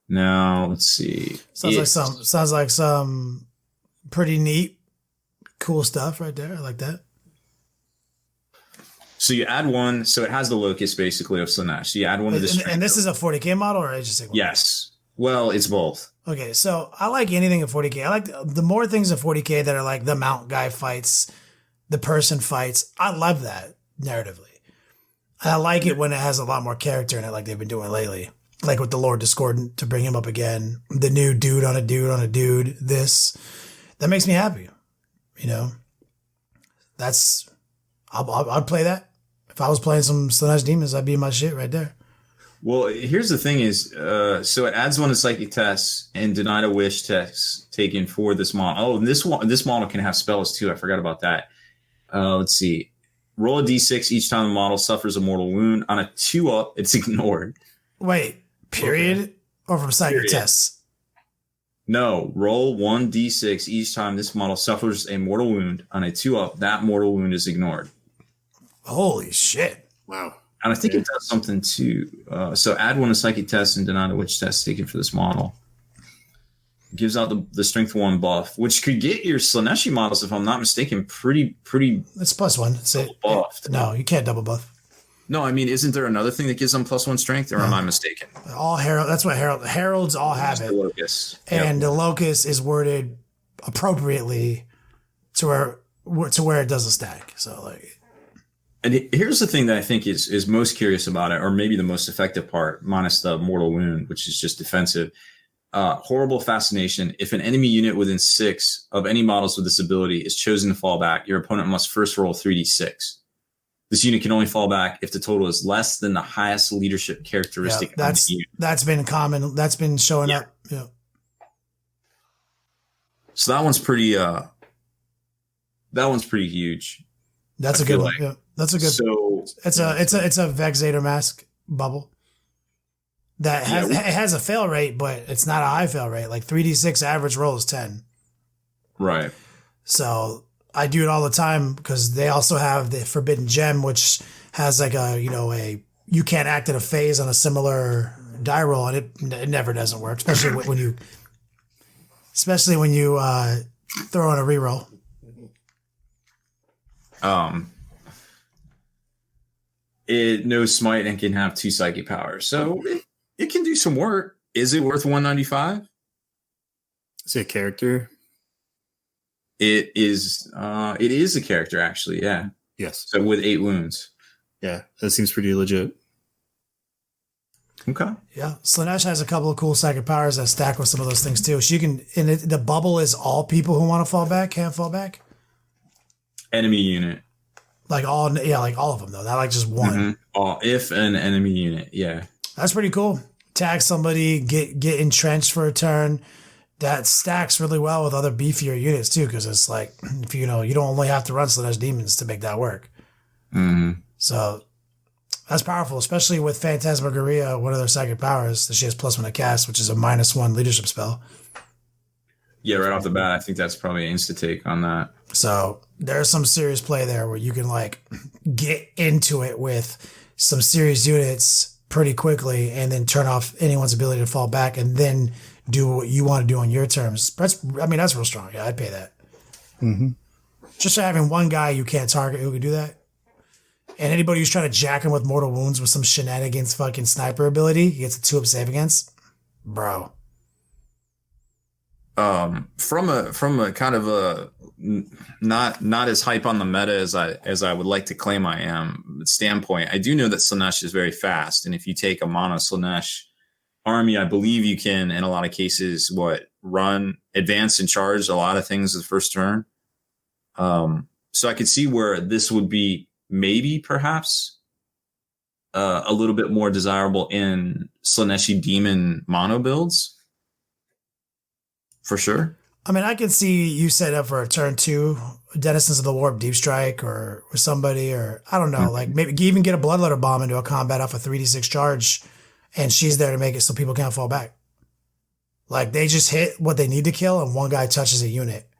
Now, let's see. Sounds like some pretty neat, cool stuff right there. I like that. So you add 1. So it has the locus basically of Slaanesh. So you add 1 of this. And this is a 40K model, or I just say yes. Well, it's both. Okay, so I like anything in 40K. I like the more things in 40K that are like the mount guy fights, the person fights. I love that narratively. I like it when it has a lot more character in it, like they've been doing lately. Like with the Lord Discordant, to bring him up again, the new dude on a dude on a dude. That makes me happy. You know, I'd play that. If I was playing some Slaanesh demons, I'd be in my shit right there. Well, here's the thing is, so it adds 1 to psychic tests and denied a wish tests taken for this model. Oh, and this model can have spells too. I forgot about that. Let's see. Roll a d6 each time the model suffers a mortal wound. On a 2-up, it's ignored. Wait, period? Okay. Or from psychic tests? No, roll 1d6 each time this model suffers a mortal wound. On a 2-up, that mortal wound is ignored. Holy shit. Wow. And I think it does something too. So add 1 to psychic test and deny the witch test taken for this model. Gives out the strength 1 buff, which could get your Slaaneshi models, if I'm not mistaken, pretty. It's +1. It's buffed. No, you can't double buff. No, I mean, isn't there another thing that gives them +1 strength, or am I mistaken? All herald. That's what heralds all have it. The locus. And the locus is worded appropriately to where it doesn't stack. So like. And here's the thing that I think is most curious about it, or maybe the most effective part, minus the mortal wound, which is just defensive. Horrible fascination. If an enemy unit within 6 of any models with this ability is chosen to fall back, your opponent must first roll 3d6. This unit can only fall back if the total is less than the highest leadership characteristic of the unit. That's been common. That's been showing up. Yeah. So that one's pretty that one's pretty huge. That's a good one. Yeah, that's a good. So it's a Vexator mask bubble that has it has a fail rate, but it's not a high fail rate. Like 3d6 average roll is 10. Right. So I do it all the time because they also have the Forbidden Gem, which has like a you can't act in a phase on a similar die roll, and it never doesn't work, especially when you throw in a reroll. It knows smite and can have 2 psychic powers, so it can do some work. Is it worth 195? Is it a character? It is a character, actually. Yeah. Yes. So with 8 wounds. Yeah, that seems pretty legit. Okay. Yeah, Slaanesh has a couple of cool psychic powers that stack with some of those things too. She can, and the bubble is all people who want to fall back can't fall back. Enemy unit. Like all of them though, not like just one. Mm-hmm. If an enemy unit, yeah. That's pretty cool. Tag somebody, get entrenched for a turn. That stacks really well with other beefier units too, because it's like if you don't only have to run Slaanesh demons to make that work. Mm-hmm. So that's powerful, especially with Phantasmagoria, one of their psychic powers that she has +1 to cast, which is a -1 leadership spell. Yeah, right off the bat, I think that's probably an insta take on that. So there's some serious play there where you can like get into it with some serious units pretty quickly and then turn off anyone's ability to fall back and then do what you want to do on your terms. That's real strong. Yeah, I'd pay that. Mm-hmm. Just for having one guy you can't target who can do that. And anybody who's trying to jack him with mortal wounds with some shenanigans fucking sniper ability, he gets a 2-up save against. Bro. From a kind of a not as hype on the meta as I would like to claim I am standpoint, I do know that Slaanesh is very fast, and if you take a mono Slaanesh army, I believe you can in a lot of cases run, advance, and charge a lot of things the first turn. So I could see where this would be maybe perhaps a little bit more desirable in Slaaneshi demon mono builds. For sure. I mean, I can see you set up for a turn 2, Denizens of the Warp Deep Strike or somebody, or I don't know, like maybe even get a Bloodletter Bomb into a combat off a 3d6 charge, and she's there to make it so people can't fall back. Like they just hit what they need to kill, and one guy touches a unit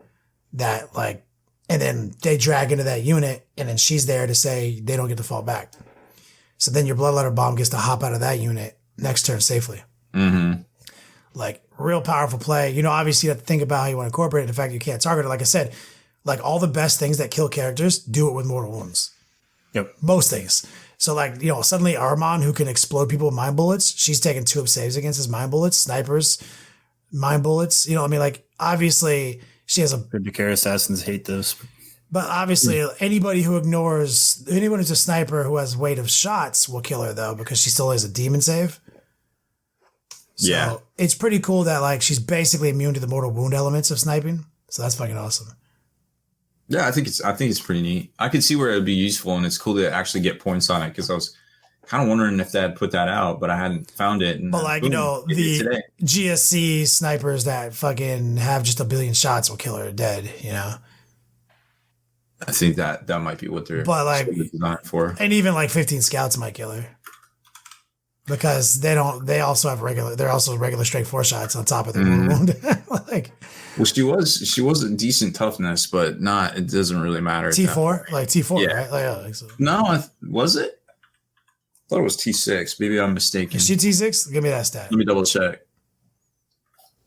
that and then they drag into that unit, and then she's there to say they don't get to fall back. So then your Bloodletter Bomb gets to hop out of that unit next turn safely. Mm-hmm. Like real powerful play. Obviously you have to think about how you want to incorporate it. The fact that you can't target it. Like I said, like all the best things that kill characters, do it with mortal wounds. Yep. Most things. So suddenly Armand, who can explode people with mind bullets, she's taking 2-up saves against his mind bullets, snipers, mind bullets. Obviously she has a... Decare assassins hate those. But obviously anyone who's a sniper who has weight of shots will kill her though, because she still has a demon save. So yeah, it's pretty cool that she's basically immune to the mortal wound elements of sniping. So that's fucking awesome. Yeah, I think it's pretty neat. I could see where it would be useful, and it's cool to actually get points on it because I was kind of wondering if they had put that out, but I hadn't found it. And but the GSC snipers that fucking have just 1 billion shots will kill her dead. I think that might be what they're designed for. And even 15 scouts might kill her. Because they're also regular straight 4 shots on top of their wound. Well, she was a decent toughness, but it doesn't really matter. T4? T4, yeah. Right? I think so. No, was it? I thought it was T6. Maybe I'm mistaken. Is she T6? Give me that stat. Let me double check.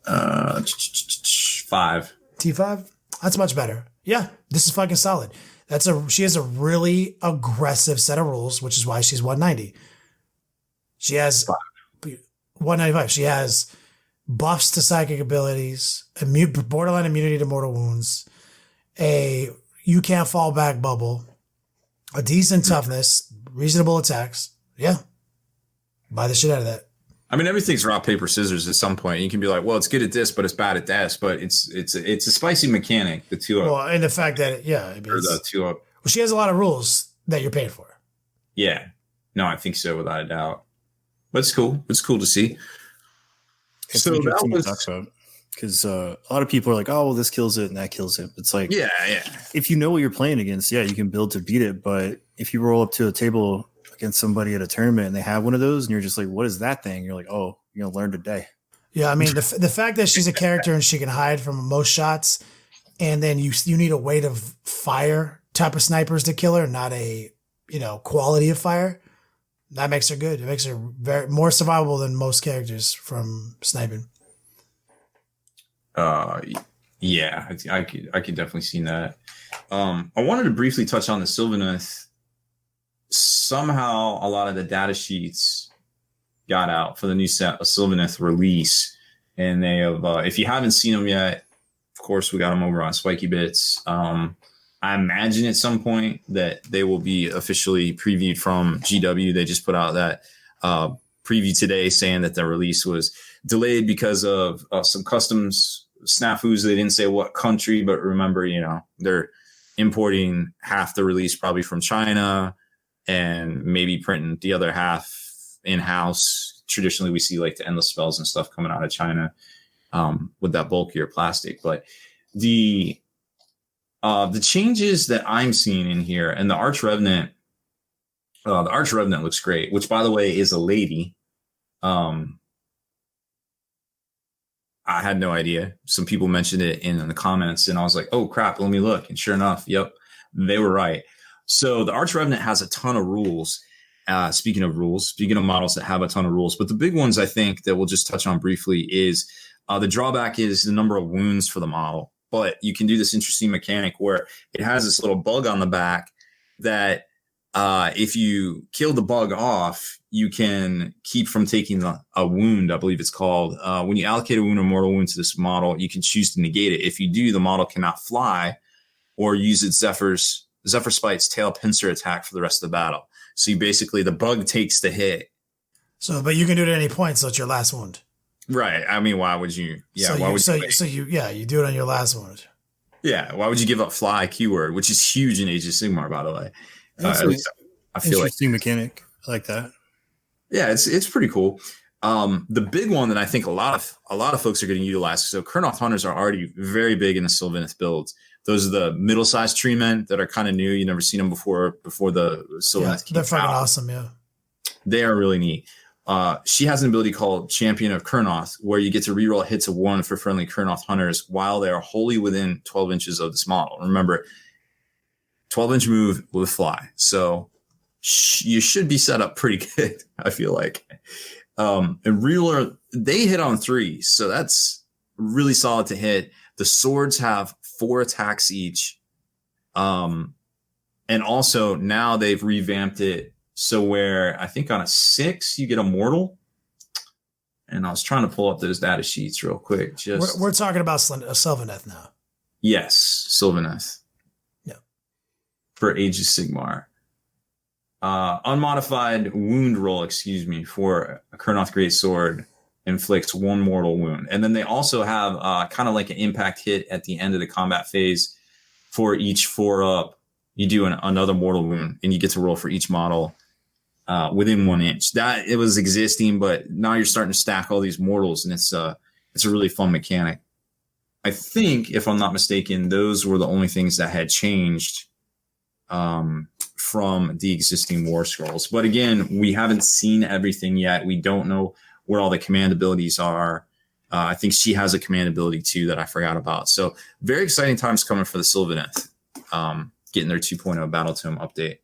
5. T5? That's much better. Yeah, this is fucking solid. She has a really aggressive set of rules, which is why she's 190. She has 195. She has buffs to psychic abilities, borderline immunity to mortal wounds, you can't fall back bubble, a decent toughness, reasonable attacks. Yeah. Buy the shit out of that. I mean, everything's rock, paper, scissors at some point. You can be like, well, it's good at this, but it's bad at this. But it's a spicy mechanic, the 2-up. Well, and the fact that, or the 2-up. Well, she has a lot of rules that you're paying for. Yeah. No, I think so, without a doubt. But it's cool. It's cool to see. So that was Because a lot of people are like, oh, well, this kills it and that kills it. It's like, yeah. If you know what you're playing against, yeah, you can build to beat it. But if you roll up to a table against somebody at a tournament and they have one of those and you're just like, what is that thing? You're like, oh, you're going to learn today. Yeah, I mean, the fact that she's a character and she can hide from most shots, and then you need a weight of fire type of snipers to kill her, not a, quality of fire, that makes her good. It makes her very more survivable than most characters from sniping. Yeah, I could definitely see that. I wanted to briefly touch on the Sylvaneth. Somehow, a lot of the data sheets got out for the new set of Sylvaneth release, and they have. If you haven't seen them yet, of course, we got them over on Spiky Bits. I imagine at some point that they will be officially previewed from GW. They just put out that preview today saying that the release was delayed because of some customs snafus. They didn't say what country, but remember, they're importing half the release probably from China and maybe printing the other half in-house. Traditionally, we see like the endless spells and stuff coming out of China with that bulkier plastic. But the changes that I'm seeing in here, and the Arch Revenant looks great, which by the way is a lady. I had no idea. Some people mentioned it in the comments, and I was like, oh crap, let me look. And sure enough, yep, they were right. So the Arch Revenant has a ton of rules. Speaking of models that have a ton of rules, but the big ones I think that we'll just touch on briefly is the drawback is the number of wounds for the model. But you can do this interesting mechanic where it has this little bug on the back that if you kill the bug off, you can keep from taking a wound, I believe it's called. When you allocate a wound or mortal wound to this model, you can choose to negate it. If you do, the model cannot fly or use its Zephyr Spite's tail pincer attack for the rest of the battle. So the bug takes the hit. So, but you can do it at any point, so it's your last wound. Right. I mean, why would you? Yeah. You do it on your last wound. Yeah. Why would you give up fly keyword, which is huge in Age of Sigmar, by the way? I feel interesting mechanic. I like that. Yeah, it's pretty cool. The big one that I think a lot of folks are getting utilized. So Kurnoth Hunters are already very big in the Sylvaneth builds. Those are the middle-sized tree men that are kind of new. You've never seen them before the Sylvaneth. Yeah, they're fucking awesome. Yeah, they are really neat. She has an ability called Champion of Kurnoth, where you get to reroll hits of 1 for friendly Kurnoth Hunters while they are wholly within 12 inches of this model. Remember, 12-inch move with fly. So you should be set up pretty good, I feel like. And reeler, they hit on 3, so that's really solid to hit. The swords have 4 attacks each. And also now they've revamped it so where I think on a 6 you get a mortal. And I was trying to pull up those data sheets real quick. We're talking about Sylvaneth now. Yes, Sylvaneth. Yeah. For Age of Sigmar. Unmodified wound roll, for a Kurnoth Greatsword inflicts 1 mortal wound. And then they also have kind of like an impact hit at the end of the combat phase. For each 4 up, you do another mortal wound, and you get to roll for each model within 1 inch. That it was existing, but now you're starting to stack all these mortals, and it's a really fun mechanic. I think, if I'm not mistaken, those were the only things that had changed from the existing war scrolls. But again, we haven't seen everything yet. We don't know what all the command abilities are. I think she has a command ability too that I forgot about. So very exciting times coming for the Sylvaneth, getting their 2.0 Battle Tome update.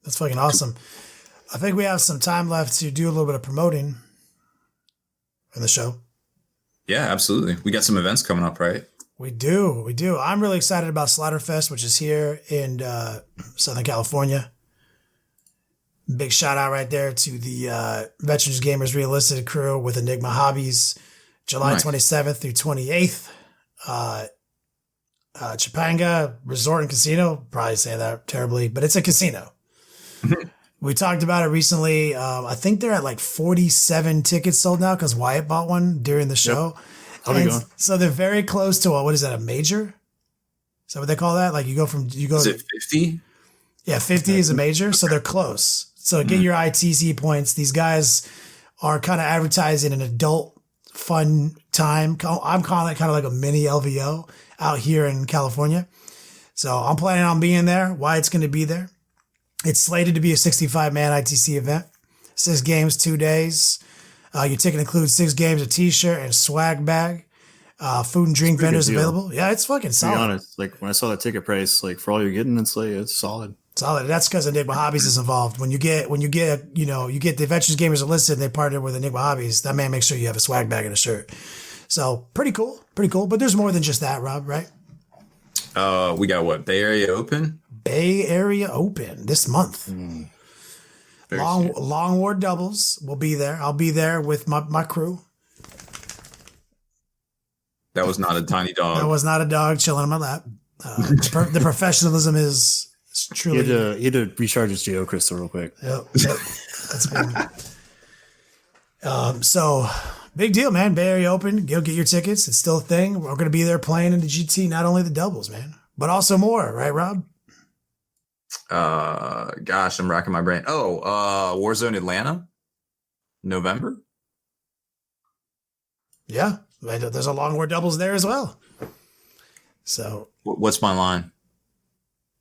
That's fucking awesome. I think we have some time left to do a little bit of promoting in the show. Yeah, absolutely. We got some events coming up, right? We do. I'm really excited about Slaughterfest, which is here in Southern California. Big shout out right there to the Veterans Gamers Realistic crew with Enigma Hobbies, July 27th through 28th. Chapanga Resort and Casino, probably saying that terribly, but it's a casino. We talked about it recently. I think they're at like 47 tickets sold now because Wyatt bought one during the show. Yep. So they're very close to what is that, a major? Is that what they call that? Like you go. Is it 50? Yeah, 50 is a major. So they're close. So get your ITC points. These guys are kind of advertising an adult fun time. I'm calling it kind of like a mini LVO out here in California. So I'm planning on being there. Wyatt's going to be there. It's slated to be a 65-man ITC event. 6 games, 2 days. Your ticket includes 6 games, a t-shirt, and a swag bag. Food and drink vendors available. Yeah, it's fucking solid. To be honest, like when I saw that ticket price, like for all you're getting, it's like it's solid. Solid. That's because Enigma Hobbies is involved. When you get the Adventures Gamers are listed, they partner with Enigma Hobbies. That man makes sure you have a swag bag and a shirt. So pretty cool. But there's more than just that, Rob, right? We got what? Bay Area Open? Bay Area Open this month. Long War doubles will be there. I'll be there with my crew. That was not a tiny dog. That was not a dog chilling on my lap. The professionalism is truly. He had to recharge his Geo crystal real quick. Yep. That's big. So big deal, man. Bay Area Open. Go get your tickets. It's still a thing. We're going to be there playing in the GT, not only the doubles, man, but also more. Right, Rob? Gosh, I'm racking my brain. Warzone Atlanta, November. Yeah. There's a Long War doubles there as well. So what's my line?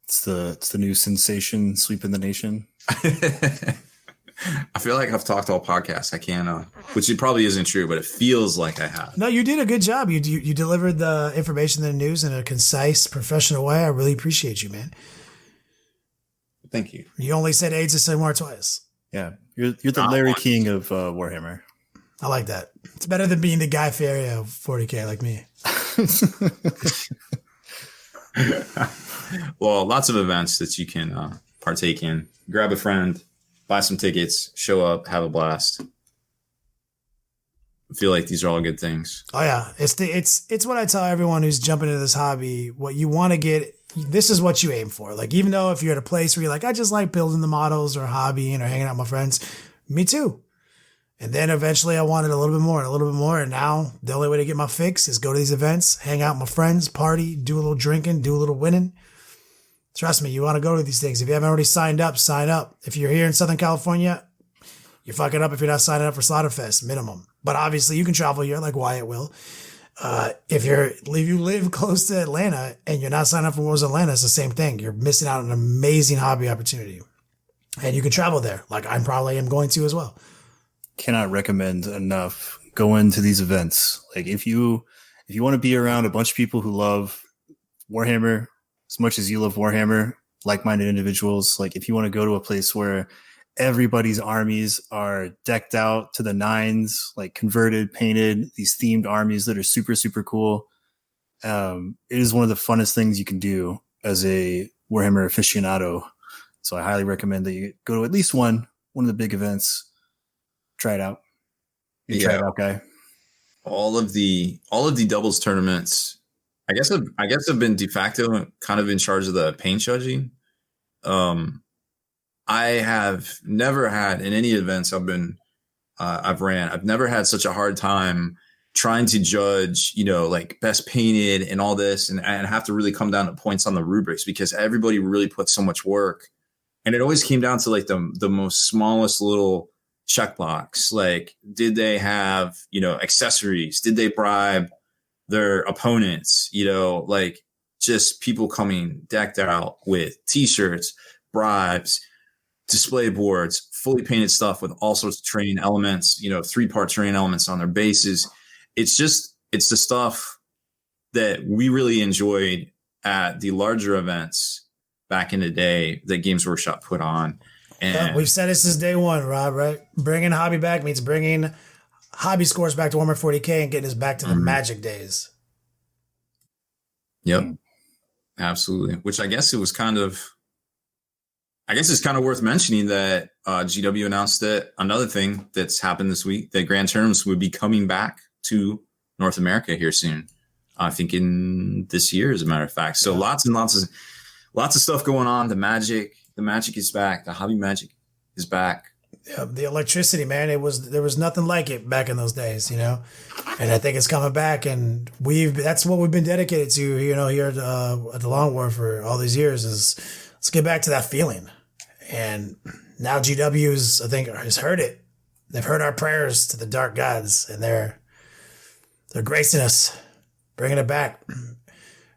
It's the new sensation, Sweep in the Nation. I feel like I've talked all podcasts. I can't, which it probably isn't true, but it feels like I have. No, you did a good job. You delivered the information in the news in a concise, professional way. I really appreciate you, man. Thank you. You only said AIDS of Sigmar twice. Yeah, you're the Larry King of Warhammer. I like that. It's better than being the Guy Fieri of 40K like me. Well, lots of events that you can partake in. Grab a friend, buy some tickets, show up, have a blast. I feel like these are all good things. Oh yeah, it's what I tell everyone who's jumping into this hobby. What you want to get, this is what you aim for. Like even though if you're at a place where you're like, I just like building the models or hobbying or hanging out with my friends, me too. And then eventually I wanted a little bit more and a little bit more. And now the only way to get my fix is go to these events, hang out with my friends, party, do a little drinking, do a little winning. Trust me, you want to go to these things. If you haven't already signed up, sign up. If you're here in Southern California, you're fucking up if you're not signing up for Slaughterfest, minimum. But obviously you can travel here like Wyatt will. If you live close to Atlanta and you're not signing up for Warzone Atlanta, it's the same thing. You're missing out on an amazing hobby opportunity. And you can travel there like I probably am going to as well. Cannot recommend enough going to these events. Like if you want to be around a bunch of people who love Warhammer as much as you love Warhammer, like-minded individuals, like if you want to go to a place where everybody's armies are decked out to the nines, like converted, painted, these themed armies that are super, super cool. It is one of the funnest things you can do as a Warhammer aficionado. So I highly recommend that you go to at least one of the big events. Try it out. Try it out, guy. All of the doubles tournaments. I guess I've been de facto kind of in charge of the paint judging. I have never had in any events I've ran. I've never had such a hard time trying to judge, like best painted and all this, and have to really come down to points on the rubrics because everybody really put so much work, and it always came down to like the most smallest little checkbox. Like, did they have, accessories? Did they bribe their opponents? Like just people coming decked out with t-shirts, bribes, display boards, fully painted stuff with all sorts of terrain elements, 3-part terrain elements on their bases. It's the stuff that we really enjoyed at the larger events back in the day that Games Workshop put on. And we've said this since day one, Rob, right? Bringing hobby back means bringing hobby scores back to Warhammer 40K and getting us back to the Magic days. Yep. Absolutely. Which I guess it's kind of worth mentioning that GW announced that another thing that's happened this week, that Grand Tournaments would be coming back to North America here soon. I think in this year, as a matter of fact. So lots and lots of stuff going on. The Magic is back. The Hobby Magic is back. Yeah, the electricity, man. There was nothing like it back in those days, And I think it's coming back, and that's what we've been dedicated to, here at the Long War for all these years is let's get back to that feeling. And now GW's, I think, has heard it. They've heard our prayers to the dark gods, and they're They're gracing us, bringing it back.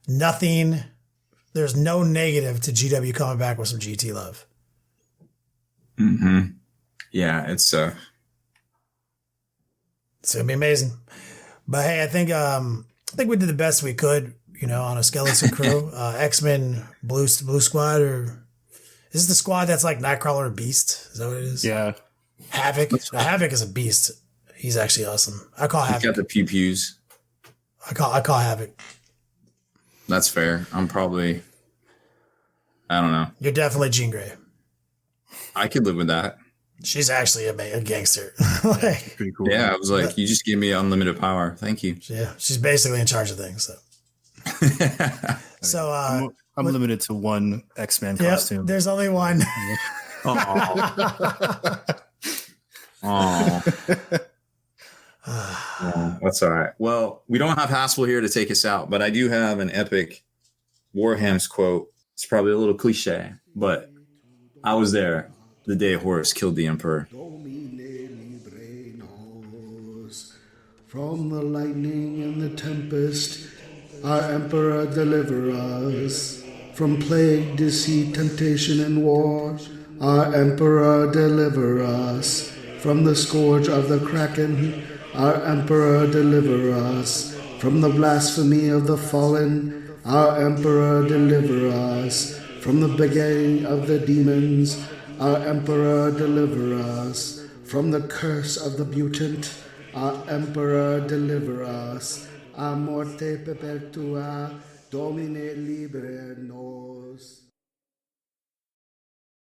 Nothing. There's no negative to GW coming back with some GT love. Mm-hmm. Yeah, it's gonna be amazing. But hey, I think we did the best we could, on a skeleton crew. X-Men Blue Squad, or is this the squad that's like Nightcrawler and Beast? Is that what it is? Yeah. Havoc. Havoc is a beast. He's actually awesome. I call Havoc. He's got the pew-pews. I call Havoc. That's fair. I'm probably, I don't know. You're definitely Jean Grey. I could live with that. She's actually a gangster. Pretty cool. Yeah, I was like, you just gave me unlimited power. Thank you. Yeah, she's basically in charge of things. So, I'm limited to one X-Men costume. There's only one. Oh, that's all right. Well, we don't have Haspil here to take us out, but I do have an epic Warham's quote. It's probably a little cliche, but I was there the day Horus killed the Emperor. From the lightning and the tempest, our Emperor deliver us. From plague, deceit, temptation, and war, our Emperor deliver us. From the scourge of the Kraken, our Emperor deliver us. From the blasphemy of the fallen, our Emperor deliver us. From the beginning of the demons, our Emperor deliver us. From the curse of the mutant, our Emperor deliver us. A morte perpetua, Domine libre nos.